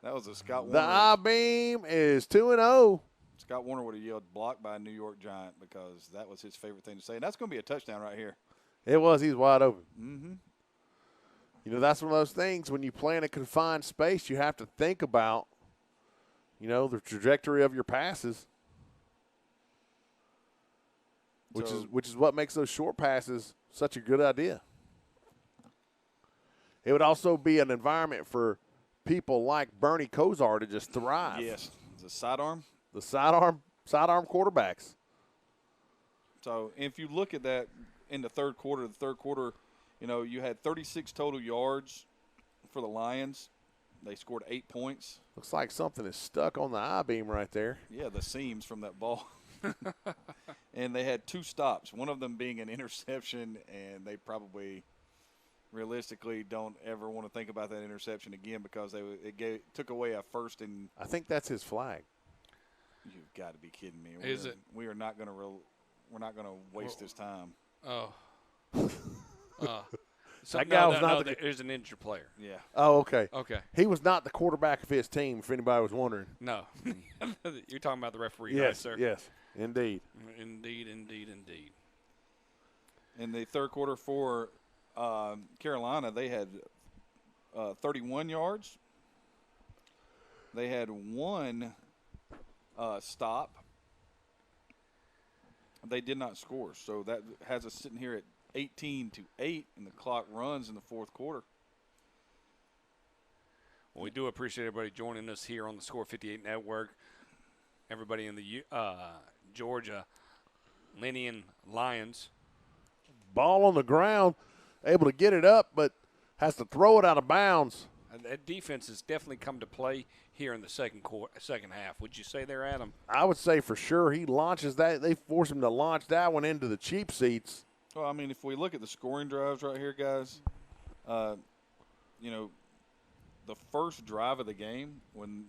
That was a Scott Warner. The I-beam is 2-0. Scott Warner would have yelled blocked by a New York Giant because that was his favorite thing to say. And that's going to be a touchdown right here. It was. He's wide open. Mm-hmm. That's one of those things when you play in a confined space, you have to think about, the trajectory of your passes. Which is what makes those short passes such a good idea. It would also be an environment for people like Bernie Kosar to just thrive. Yes, the sidearm. The sidearm quarterbacks. So if you look at that in the 3rd quarter, you had 36 total yards for the Lions, They scored 8 points. Looks like something is stuck on the I-beam right there. Yeah, the seams from that ball. And they had 2 stops, one of them being an interception, and they probably realistically don't ever want to think about that interception again because it took away a first and I think that's his flag. you've got to be kidding me. Is it? We are not going to we're not going to waste this time. Oh. That guy was not there's an injured player. Yeah. Oh, okay. Okay. He was not the quarterback of his team, if anybody was wondering. No. You're talking about the referee, Yes, right, sir? yes, indeed. Indeed. In the third quarter for Carolina, they had 31 yards. They had 1 stop. They did not score, so that has us sitting here at 18-8, and the clock runs in the fourth quarter. Well, we do appreciate everybody joining us here on the Score 58 Network. Everybody in the Georgia Linnean Lions. Ball on the ground, able to get it up, but has to throw it out of bounds. That defense has definitely come to play here in the second half. Would you say there, Adam? I would say for sure he launches that. They force him to launch that one into the cheap seats. Well, I mean, if we look at the scoring drives right here, guys, you know, the first drive of the game when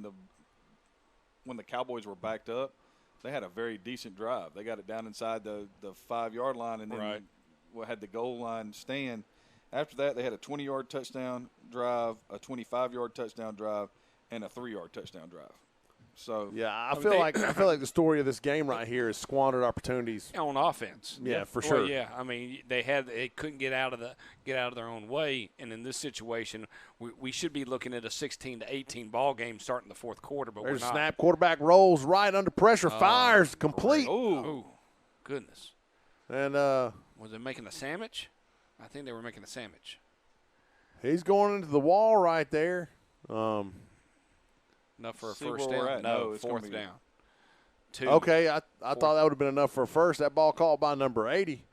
the Cowboys were backed up, they had a very decent drive. They got it down inside the 5-yard line and then had the goal line stand. After that, they had a 20-yard touchdown drive, a 25-yard touchdown drive, and a 3-yard touchdown drive. So yeah, I feel like the story of this game right here is squandered opportunities on offense. Yeah, for sure. Well, yeah, I mean they couldn't get out of their own way, and in this situation, we should be looking at a 16-18 ball game starting the fourth quarter. But there's we're a not. snap, quarterback rolls right under pressure, fires complete. Oh, goodness! And was it making a sandwich? I think they were making a sandwich. He's going into the wall right there. Enough for a See first where we're down? at. No, No, it's fourth gonna be- down. 2. Okay, I thought that would have been enough for a first. That ball called by number 80,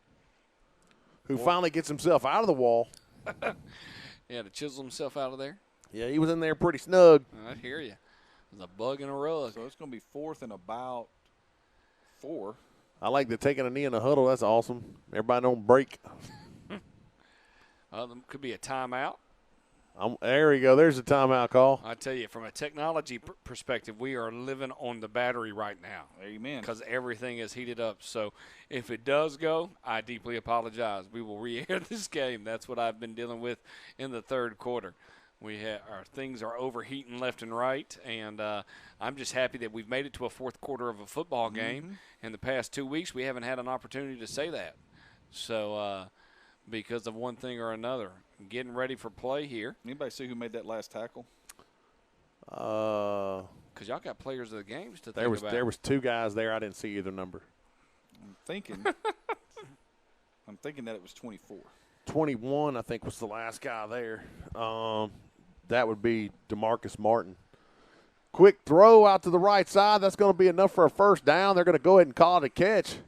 who finally gets himself out of the wall. Yeah, to chisel himself out of there. Yeah, he was in there pretty snug. I hear you. There's a bug in a rug. So it's going to be 4th and about 4. I like the taking a knee in the huddle. That's awesome. Everybody don't break. There could be a timeout. There we go. There's a timeout call. I tell you, from a technology perspective, we are living on the battery right now. Amen. Because everything is heated up. So if it does go, I deeply apologize. We will re-air this game. That's what I've been dealing with in the third quarter. Our things are overheating left and right, and I'm just happy that we've made it to a fourth quarter of a football game. In the past 2 weeks, we haven't had an opportunity to say that. So because of one thing or another. Getting ready for play here. Anybody see who made that last tackle? Because y'all got players of the games to think about. There was 2 guys there. I didn't see either number. I'm thinking that it was 24. 21, I think, was the last guy there. That would be DeMarcus Martin. Quick throw out to the right side. That's going to be enough for a first down. They're going to go ahead and call it a catch.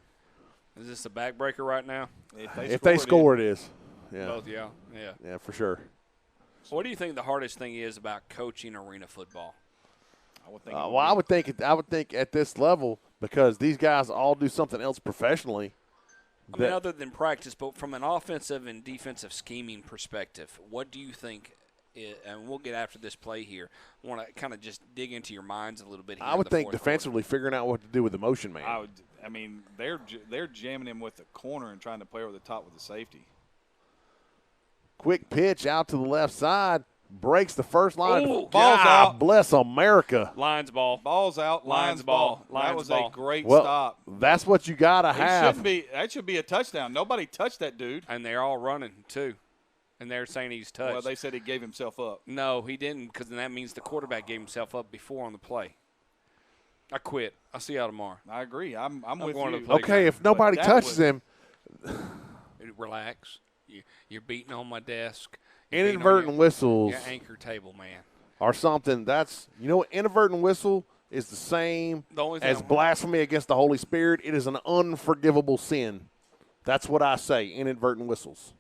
Is this a backbreaker right now? If they score, it is. Yeah. Both, yeah. Yeah, for sure. What do you think the hardest thing is about coaching arena football? I would think. I would think at this level, because these guys all do something else professionally. I mean, other than practice, but from an offensive and defensive scheming perspective, what do you think? And we'll get after this play here. I want to kind of just dig into your minds a little bit here. I would think defensively figuring out what to do with the motion man. I mean, they're jamming him with the corner and trying to play over the top with the safety. Quick pitch out to the left side. Breaks the first line. Ooh, ball's out. Bless America. Lions ball. Ball's out. Lions ball. That Lions was ball. a great Well, stop. that's what you got to have. That should be a touchdown. Nobody touched that dude. And they're all running, too. And they're saying he's touched. Well, they said he gave himself up. No, he didn't, because then that means the quarterback gave himself up before on the play. I quit. I'll see y'all tomorrow. I agree. I'm with going to you. the play. Okay, if nobody that touches was- him, Relax. You're beating on my desk. You're beating on inadvertent whistles your anchor table, man. or something. That's, inadvertent whistle is the same The only thing as blasphemy against the Holy Spirit. It is an unforgivable sin. That's what I say, inadvertent whistles.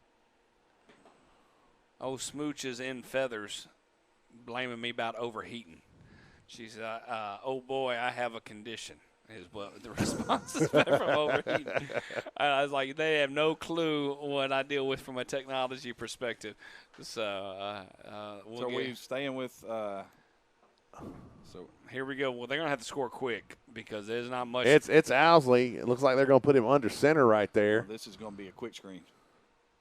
Oh, smooches in feathers blaming me about overheating. She said, "Oh boy, I have a condition." Is what the response is back from overheating. I was like, they have no clue what I deal with from a technology perspective. So we staying with. So here we go. Well, they're gonna have to score quick because there's not much. It's Owsley. It looks like they're gonna put him under center right there. This is gonna be a quick screen.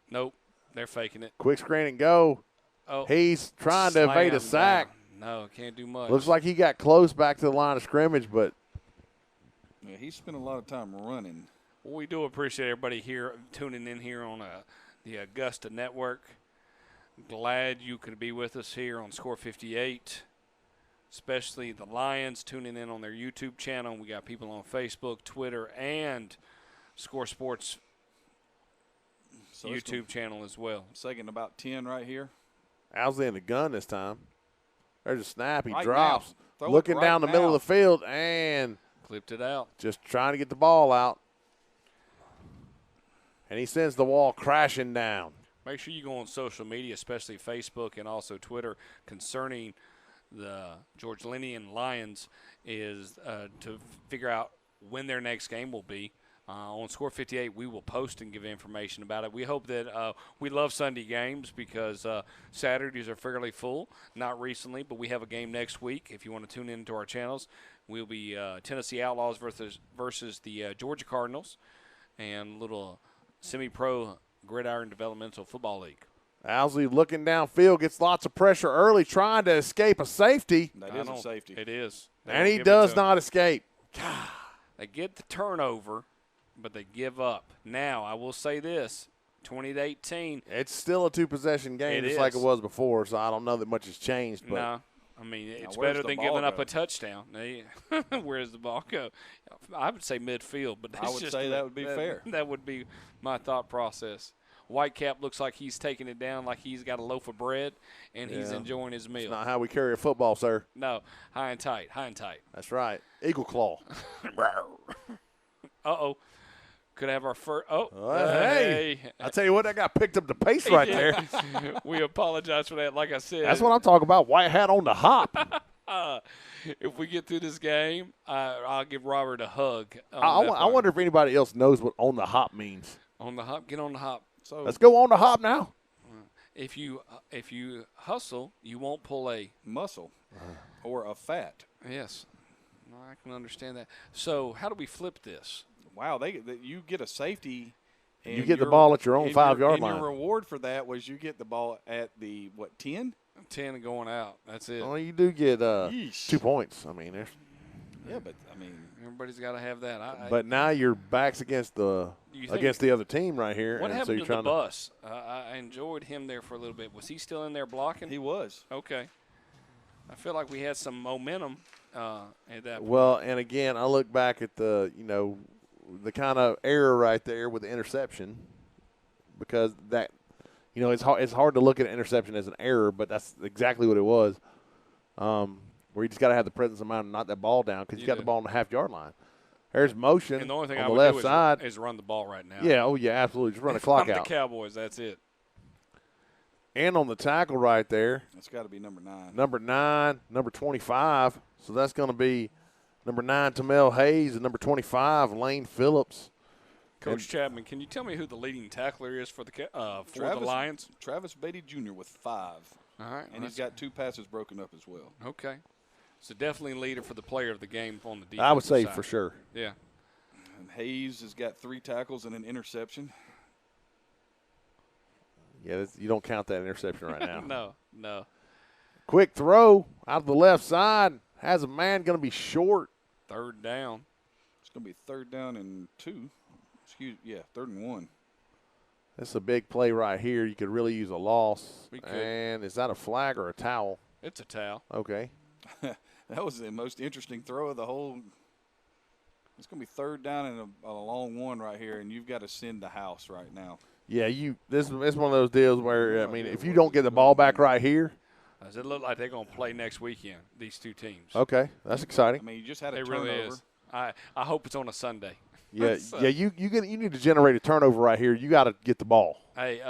Nope, they're faking it. Quick screen and go. Oh, he's trying to evade a sack. Down. No, can't do much. Looks like he got close back to the line of scrimmage, but yeah, he spent a lot of time running. Well, we do appreciate everybody here tuning in here on the Augusta Network. Glad you could be with us here on Score 58. Especially the Lions tuning in on their YouTube channel. We got people on Facebook, Twitter, and Score Sports YouTube channel as well. Second about 10 right here. Owsley in the gun this time. There's a snap. He right drops. Now. Looking right down the middle of the field and clipped it out. Just trying to get the ball out. And he sends the wall crashing down. Make sure you go on social media, especially Facebook and also Twitter, concerning the George Linnean Lions is to figure out when their next game will be. On Score 58, we will post and give information about it. We hope that we love Sunday games because Saturdays are fairly full. Not recently, but we have a game next week. If you want to tune into our channels, we'll be Tennessee Outlaws versus the Georgia Cardinals and a little semi-pro Gridiron Developmental Football League. Owsley looking downfield, gets lots of pressure early, trying to escape a safety. That is a safety. It is. And he does not escape. They get the turnover, but they give up. Now, I will say this, 20-18. It's still a two-possession game just like it was before, so I don't know that much has changed. But no, I mean, it's better than giving up a touchdown. Where does the ball go? I would say midfield, but I would say that would be fair. That would be my thought process. Whitecap looks like he's taking it down like he's got a loaf of bread, and he's enjoying his meal. That's not how we carry a football, sir. No, high and tight, high and tight. That's right. Eagle claw. Uh-oh. Could have our first – hey. I tell you what, that guy picked up the pace right there. We apologize for that. Like I said. That's what I'm talking about, white hat on the hop. If we get through this game, I'll give Robert a hug. I wonder if anybody else knows what on the hop means. On the hop? Get on the hop. So let's go on the hop now. If you hustle, you won't pull a muscle or a fat. Yes, I can understand that. So how do we flip this? Wow, you get a safety. And you get the ball at your own 5-yard line. And your reward for that was you get the ball at the 10? 10 and going out. That's it. Well, you do get 2 points. I mean, everybody's got to have that. But now your back's against the other team right here. What and happened so to the bus? I enjoyed him there for a little bit. Was he still in there blocking? He was. Okay. I feel like we had some momentum at that point. Well, and again, I look back at the kind of error right there with the interception, because that, it's hard to look at an interception as an error, but that's exactly what it was. Where you just got to have the presence of mind and knock that ball down because you got the ball on the 5-yard line. There's motion and the only thing on I the would left do side. Is run the ball right now. Yeah, absolutely. Just run the clock out. The Cowboys, that's it. And on the tackle right there. That's got to be number 9. Number 9, number 25. So that's going to be number 9, Tamel Hayes, and number 25, Lane Phillips. Coach Chapman, can you tell me who the leading tackler is for the Lions? Travis Beatty Jr. with 5. All right. And he's got 2 passes broken up as well. Okay. So definitely leader for the player of the game on the defense. I would say side. for sure. Yeah. And Hayes has got 3 tackles and an interception. Yeah, you don't count that interception right now. No. Quick throw out of the left side. Has a man going to be short. 3rd down. It's going to be 3rd down and 2. 3rd and 1. That's a big play right here. You could really use a loss. We could. And is that a flag or a towel? It's a towel. Okay. That was the most interesting throw of the whole. It's going to be 3rd down and a long one right here, and you've got to send the house right now. Yeah, it's one of those deals where, if you don't get the ball back right here. Does it look like they're going to play next weekend, these 2 teams? Okay, that's exciting. You just had a turnover. Really is. I hope it's on a Sunday. Yeah, you need to generate a turnover right here. You got to get the ball. Hey,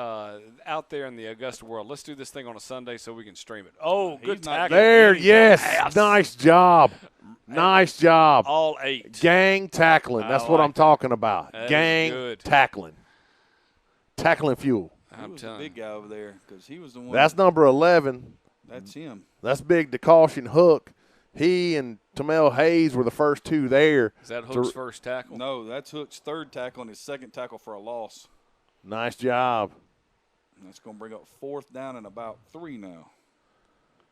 out there in the Augusta world, let's do this thing on a Sunday so we can stream it. Oh, He's good not tackle. There, Yes. yes. Nice job. Nice job. All 8. Gang tackling. That's I what like I'm talking about. That is Gang good. tackling. Tackling fuel. Who I'm was the telling big guy over there? Because he was the one. That's number 11. That's him. That's big DeCaution Hook. He and Tamel Hayes were the first 2 there. Is that Hook's first tackle? No, that's Hook's 3rd tackle and his 2nd tackle for a loss. Nice job. That's going to bring up 4th down and about 3 now.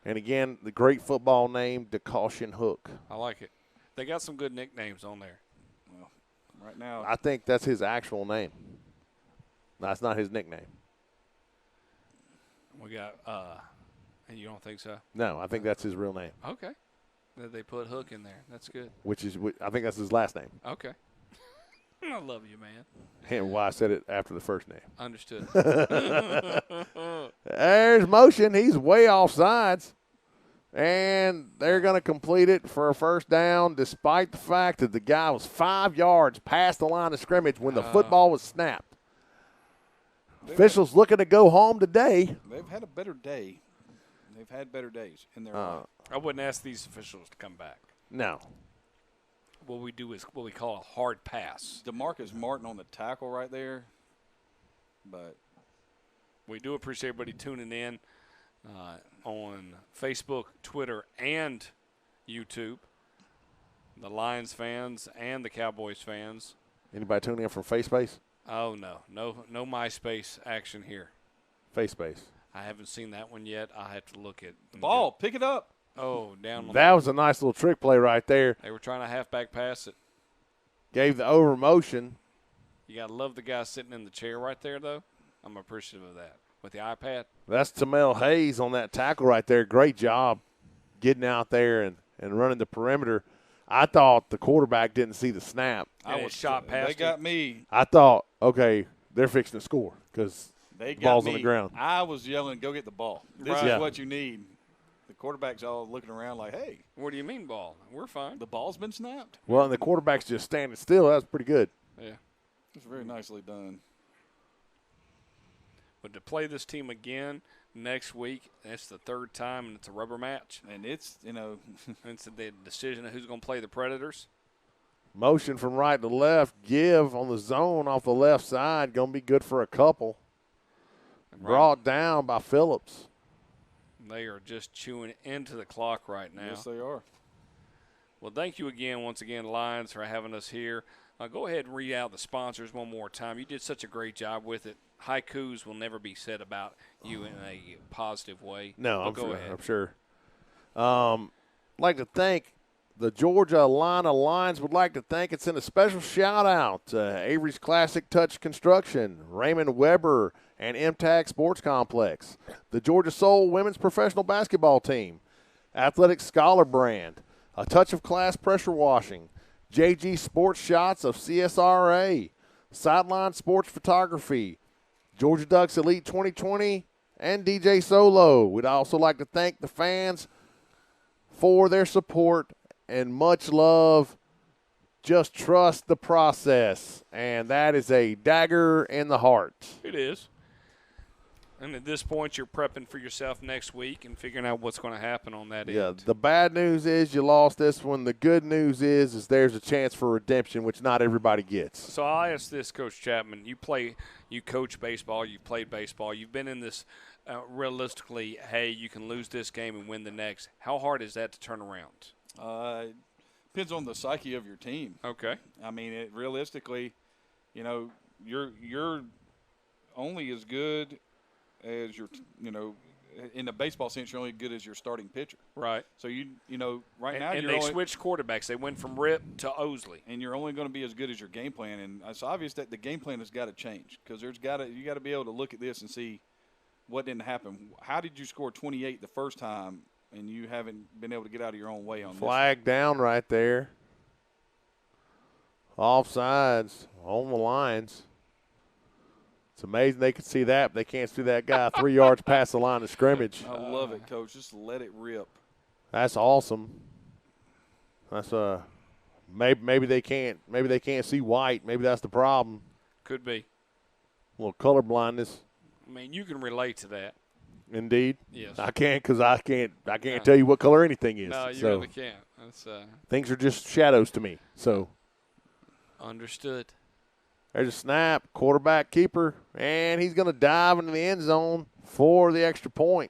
And again, the great football name, DeCaution Hook. I like it. They got some good nicknames on there. Well, right now, I think that's his actual name. That's not his nickname. We got, and you don't think so? No, I think that's his real name, Okay. They put Hook in there. That's good. which is I think that's his last name. Okay. I love you, man. And why I said it after the first name. Understood. There's motion. He's way off sides. And they're going to complete it for a first down despite the fact that the guy was 5 yards past the line of scrimmage when the football was snapped. Officials looking to go home today. they've had a better day. They've had better days in their life. I wouldn't ask these officials to come back. No. What we do is what we call a hard pass. DeMarcus Martin on the tackle right there. But We do appreciate everybody tuning in on Facebook, Twitter, and YouTube. The Lions fans and the Cowboys fans. Anybody tuning in from FaceSpace? Oh, no MySpace action here. FaceSpace. I haven't seen that one yet. I have to look at the ball, pick it up. Oh, down on That was a nice little trick play right there. They were trying to halfback pass it. Gave the over motion. You got to love the guy sitting in the chair right there, though. I'm appreciative of that. With the iPad. That's Tamel Hayes on that tackle right there. Great job getting out there and running the perimeter. I thought the quarterback didn't see the snap. I was shot past They got me. I thought, okay, they're fixing to score because They the got ball's me. on the ground. I was yelling, "Go get the ball! This Right. is Yeah. what you need." The quarterback's all looking around like, "Hey, What do you mean ball? We're fine. the ball's been snapped." Well, and the quarterback's just standing still. That was pretty good. Yeah. It's very nicely done. But to play this team again next week, it's the 3rd time, and it's a rubber match. And it's, It's the decision of who's going to play the Predators. Motion from right to left. Give on the zone off the left side. Going to be good for a couple. Brought down by Phillips. They are just chewing into the clock right now. yes, they are. Well, thank you again, once again, Lions, for having us here. Go ahead and read out the sponsors one more time. You did such a great job with it. Haikus will never be said about you in a positive way. No, But I'm go sure. ahead. I'm sure. Like to thank the Georgia Atlanta Lions. Would like to thank and send a special shout out to Avery's Classic Touch Construction, Raymond Weber, and MTAG Sports Complex, the Georgia Soul Women's Professional Basketball Team, Athletic Scholar Brand, A Touch of Class Pressure Washing, JG Sports Shots of CSRA, Sideline Sports Photography, Georgia Ducks Elite 2020, and DJ Solo. We'd also like to thank the fans for their support and much love. Just trust the process, and that is a dagger in the heart. It is. And at this point, you're prepping for yourself next week and figuring out what's going to happen on that Yeah, end. the bad news is you lost this one. The good news is there's a chance for redemption, which not everybody gets. So I'll ask this, Coach Chapman. You coach baseball. You've played baseball. You've been in this realistically, hey, you can lose this game and win the next. How hard is that to turn around? Depends on the psyche of your team. Okay. I mean, realistically, you're only as good as your, in the baseball sense, you're only good as your starting pitcher. Right. So right now And you're they only, switched quarterbacks. They went from Rip to Osley. and you're only going to be as good as your game plan. And it's obvious that the game plan has got to change because you got to be able to look at this and see what didn't happen. How did you score 28 the first time and you haven't been able to get out of your own way on this? Flag down right there. Offsides on the lines. It's amazing they could see that, but they can't see that guy 3 yards past the line of scrimmage. I love it, Coach. Just let it rip. That's awesome. That's maybe they can't see white. Maybe that's the problem. Could be. A little color blindness. I mean, you can relate to that. Indeed. Yes. I can't because I can't No. tell you what color anything is. No, you so really can't. That's things are just shadows to me. So understood. there's a snap, quarterback keeper, and he's going to dive into the end zone for the extra point.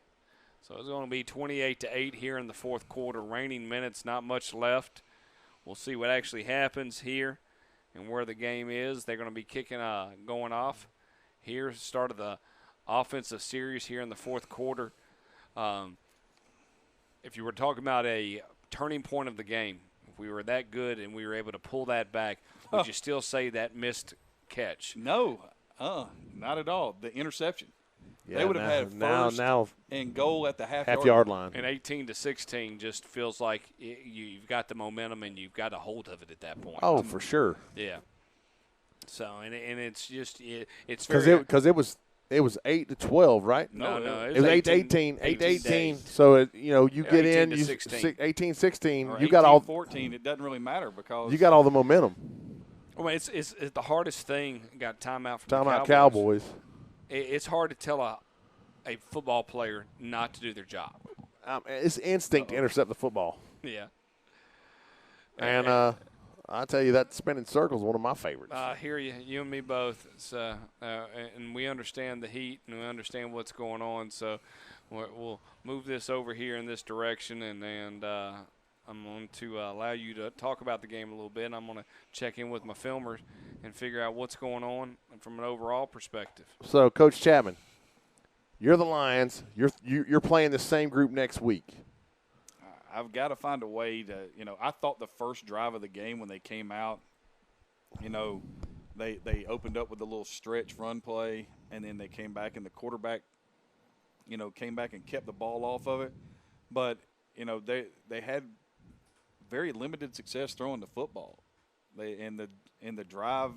So it's going to be 28-8 here in the fourth quarter. Reigning minutes, not much left. We'll see what actually happens here and where the game is. They're going to be kicking, going off here. Start of the offensive series here in the fourth quarter. If you were talking about a turning point of the game, if we were that good and we were able to pull that back, would you still say that missed catch? No, not at all. The interception. Yeah, they would have had first now and goal at the half-yard line. And 18-16 just feels like you've got the momentum and you've got a hold of it at that point. Oh, for sure. Yeah. So and it's just it's Because it was 8-12, right? No, It was 8-18. 8-18. So you get in 18-16. You got all 14. It doesn't really matter because you got all the momentum. Well, it's the hardest thing. Got timeout from Timeout the Cowboys. It's hard to tell a football player not to do their job. It's instinct to intercept the football. Yeah. And I tell you, that spinning circle is one of my favorites. I hear you. You and me both. So, and we understand the heat and we understand what's going on. So we'll move this over here in this direction, and I'm going to allow you to talk about the game a little bit. And I'm going to check in with my filmers and figure out what's going on from an overall perspective. So, Coach Chapman, you're the Lions. You're playing the same group next week. I've got to find a way to, I thought the first drive of the game when they came out, they opened up with a little stretch run play, and then they came back, and the quarterback, came back and kept the ball off of it. But, they had very limited success throwing the football. In the drive,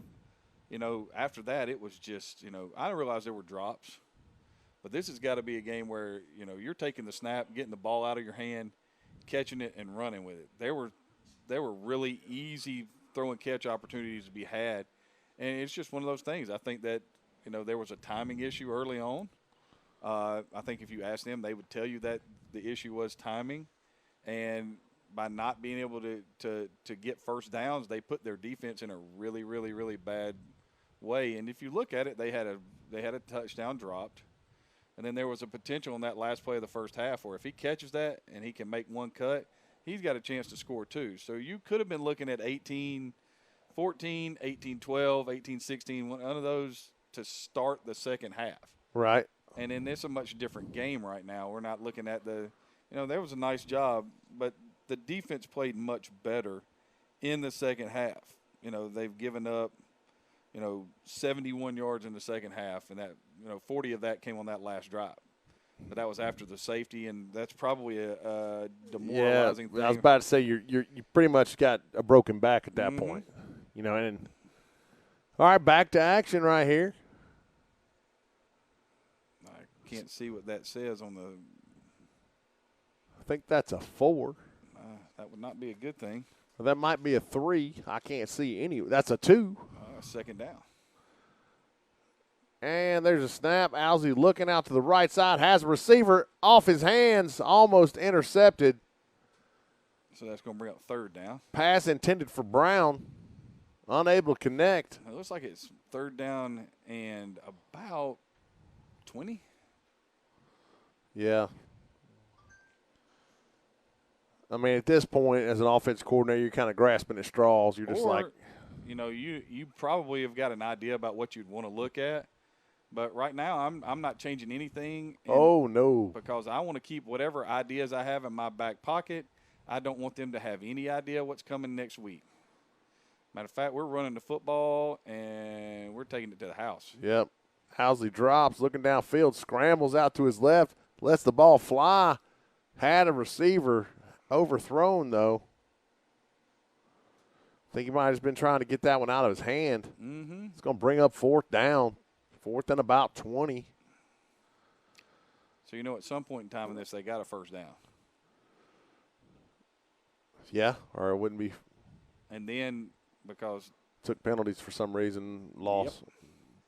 after that it was just, I didn't realize there were drops. But this has got to be a game where, you're taking the snap, getting the ball out of your hand, catching it and running with it. There were really easy throw and catch opportunities to be had, and it's just one of those things. I think that there was a timing issue early on. I think if you asked them, they would tell you that the issue was timing, and by not being able to get first downs, they put their defense in a really, really, really bad way. And if you look at it, they had a touchdown dropped. And then there was a potential in that last play of the first half where if he catches that and he can make one cut, he's got a chance to score two. So you could have been looking at 18-14, 18-12, 18-16, one of those to start the second half. Right. And then it's a much different game right now. We're not looking at there was a nice job, but the defense played much better in the second half. They've given up, 71 yards in the second half, and that 40 of that came on that last drive. But that was after the safety, and that's probably a demoralizing thing. I was about to say you pretty much got a broken back at that point. And all right, back to action right here. I can't see what that says on the. I think that's a 4. That would not be a good thing. Well, that might be a 3. I can't see any. That's a 2. Second down. And there's a snap. Owsley looking out to the right side. Has a receiver off his hands. Almost intercepted. So that's going to bring up third down. Pass intended for Brown. Unable to connect. It looks like it's third down and about 20. Yeah. I mean, at this point, as an offense coordinator, you're kind of grasping at straws. You're just like. You probably have got an idea about what you'd want to look at. But right now, I'm not changing anything. Oh, no. Because I want to keep whatever ideas I have in my back pocket. I don't want them to have any idea what's coming next week. Matter of fact, we're running the football, and we're taking it to the house. Yep. Owsley drops, looking downfield, scrambles out to his left, lets the ball fly. Had a receiver overthrown, though. I think he might have just been trying to get that one out of his hand. Mm-hmm. It's going to bring up fourth down. Fourth and about 20. So, at some point in time in this, they got a first down. Yeah, or it wouldn't be. And then because. Took penalties for some reason, loss. Yep.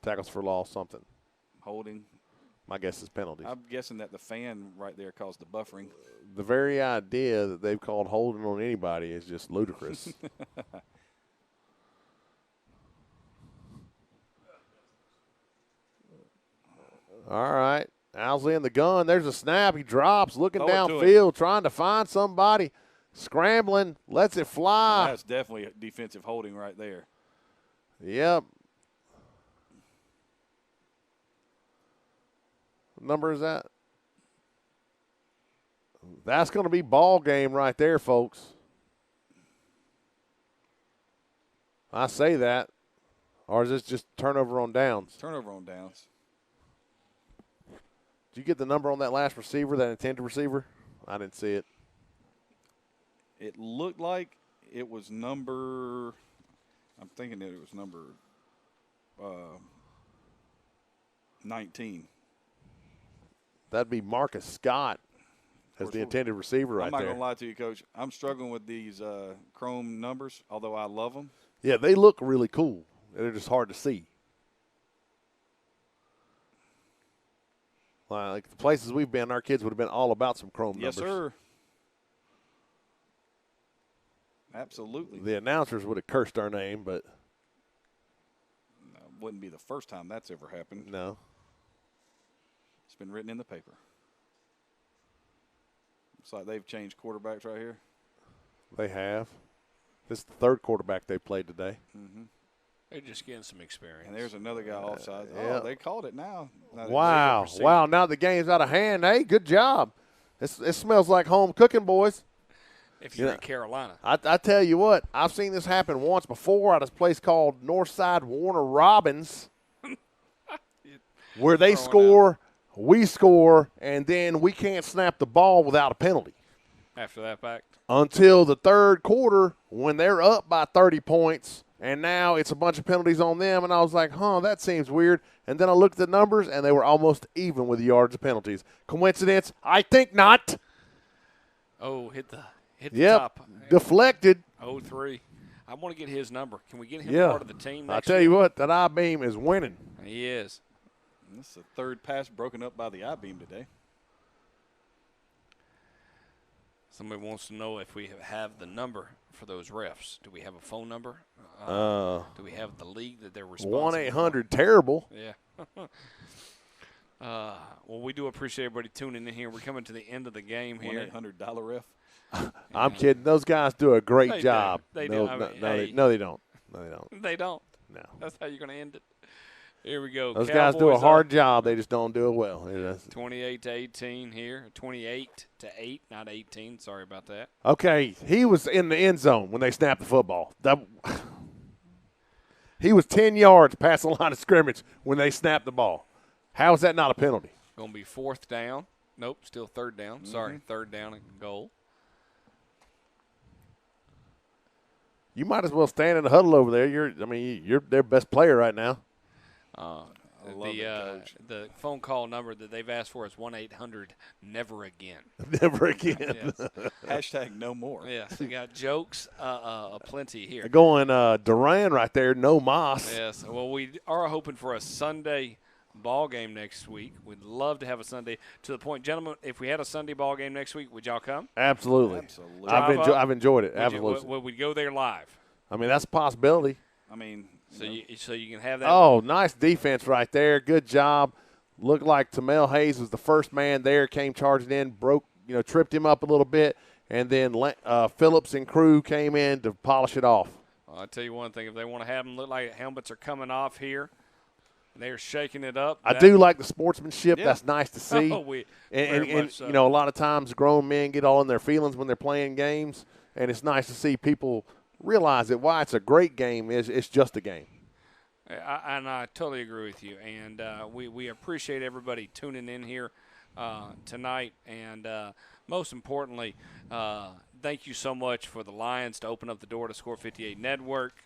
Tackles for loss, something. Holding. I guess is penalties. I'm guessing that the fan right there caused the buffering. The very idea that they've called holding on anybody is just ludicrous. All right. Owsley in the gun. There's a snap. He drops, looking Throw it to downfield, trying to find somebody. Scrambling, lets it fly. That's definitely a defensive holding right there. Yep. What number is that? That's going to be ball game right there, folks. I say that. Or is this just turnover on downs? Turnover on downs. Did you get the number on that last receiver, that intended receiver? I didn't see it. It looked like it was number – I'm thinking that it was number 19. That'd be Marcus Scott as the intended receiver right I'm not there. going to lie to you, Coach. I'm struggling with these Chrome numbers, although I love them. Yeah, they look really cool. They're just hard to see. Like the places we've been, our kids would have been all about some Chrome numbers. Yes, sir. Absolutely. The announcers would have cursed our name, but No, wouldn't be the first time that's ever happened. no. It's been written in the paper. Looks like they've changed quarterbacks right here. They have. This is the third quarterback they played today. Mm-hmm. They're just getting some experience. And there's another guy offside. yeah. Oh, they called it now. Now they- Wow. proceed. Wow, now the game's out of hand. Hey, good job. It smells like home cooking, boys. If you're Yeah. in Carolina. I tell you what, I've seen this happen once before at a place called Northside Warner Robins where they Throwing score, we score, and then we can't snap the ball without a penalty. After that fact. Until the third quarter when they're up by 30 points, and now it's a bunch of penalties on them, and I was like, that seems weird. And then I looked at the numbers, and they were almost even with the yards of penalties. Coincidence? I think not. Oh, hit the Yep, top. deflected. 0-3. I want to get his number. Can we get him Yeah. part of the team I next tell year? you what, that I-beam is winning. He is. This is the third pass broken up by the I-beam today. Somebody wants to know if we have the number for those refs. Do we have a phone number? Do we have the league that they're responsible for? 1-800-TERRIBLE. Yeah. Well, we do appreciate everybody tuning in here. We're coming to the end of the game here. $1-800 ref. I'm kidding. Those guys do a great They do. job. They no, do. I no, mean, no, hey. they don't. No, they don't. They don't. No. That's how you're going to end it. Here we go. Those guys do a Cowboys hard up job. They just don't do it well. 28-18 here. 28-8, not 18. Sorry about that. Okay, he was in the end zone when they snapped the football. He was 10 yards past the line of scrimmage when they snapped the ball. How is that not a penalty? Going to be fourth down. Nope, still third down. Sorry, third down and goal. You might as well stand in the huddle over there. You're their best player right now. love it, Coach. The phone call number that they've asked for is 1-800-NEVER AGAIN. Never again. Yes. Hashtag no more. Yes, we got jokes aplenty here. Going Duran right there, no Moss. Yes, well, we are hoping for a Sunday ball game next week. We'd love to have a Sunday. To the point, gentlemen, if we had a Sunday ball game next week, would y'all come? Absolutely. Absolutely. Drive up. I've enjoyed it. Would Absolutely. would we go there live? I mean, that's a possibility. I mean, So you can have that. Oh, nice defense right there. Good job. Looked like Tamel Hayes was the first man there, came charging in, tripped him up a little bit, and then Phillips and crew came in to polish it off. I'll tell you one thing. If they want to have them look like helmets are coming off here, they're shaking it up. I do like the sportsmanship. Yeah. That's nice to see. Very and much so. a lot of times grown men get all in their feelings when they're playing games, and it's nice to see people realize that why it's a great game is it's just a game. And I totally agree with you. And we appreciate everybody tuning in here tonight. And most importantly, thank you so much for the Lions to open up the door to Score 58 Network.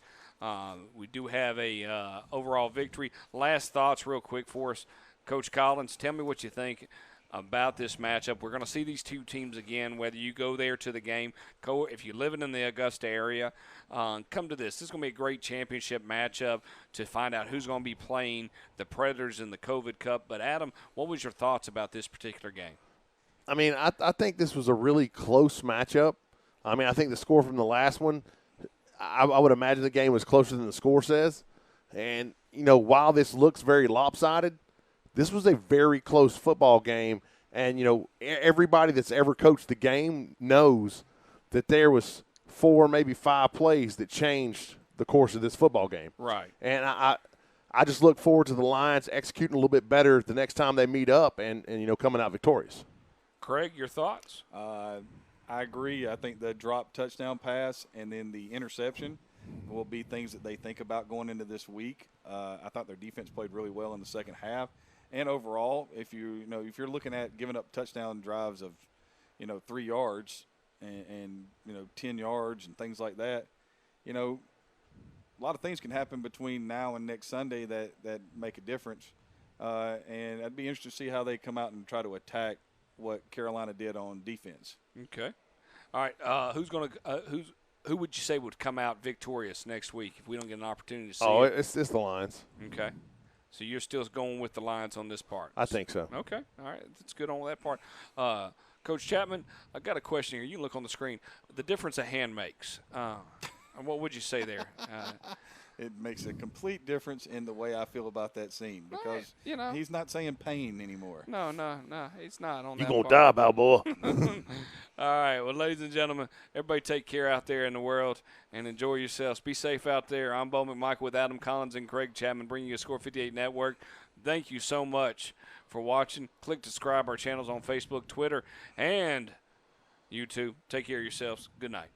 We do have a overall victory. Last thoughts real quick for us. Coach Collins, tell me what you think about this matchup. We're going to see these two teams again, whether you go there to the game, go if you're living in the Augusta area, come to this. This is going to be a great championship matchup to find out who's going to be playing the Predators in the COVID Cup. But, Adam, what was your thoughts about this particular game? I mean, I think this was a really close matchup. I mean, I think the score from the last one, I would imagine the game was closer than the score says. And, you know, while this looks very lopsided, this was a very close football game. And, you know, everybody that's ever coached the game knows that there was 4, maybe 5 plays that changed the course of this football game. Right. And I just look forward to the Lions executing a little bit better the next time they meet up and you know, coming out victorious. Craig, your thoughts? I agree. I think the drop touchdown pass and then the interception will be things that they think about going into this week. I thought their defense played really well in the second half. And overall, if you're looking at giving up touchdown drives of, 3 yards and 10 yards and things like that, a lot of things can happen between now and next Sunday that make a difference. And I'd be interested to see how they come out and try to attack what Carolina did on defense. Okay. All right. Who would you say would come out victorious next week if we don't get an opportunity to see it? It's the Lions. Okay. So you're still going with the Lions on this part? I think so. Okay. All right. That's good on that part. Coach Chapman, I got a question here. You can look on the screen. The difference a hand makes. What would you say there? It makes a complete difference in the way I feel about that scene because he's not saying pain anymore. No, he's not on you that gonna part. die, Balboa. All right. Well, ladies and gentlemen, everybody take care out there in the world and enjoy yourselves. Be safe out there. I'm Bo McMichael with Adam Collins and Craig Chapman bringing you a Score 58 Network. Thank you so much for watching. Click subscribe our channels on Facebook, Twitter, and YouTube. Take care of yourselves. Good night.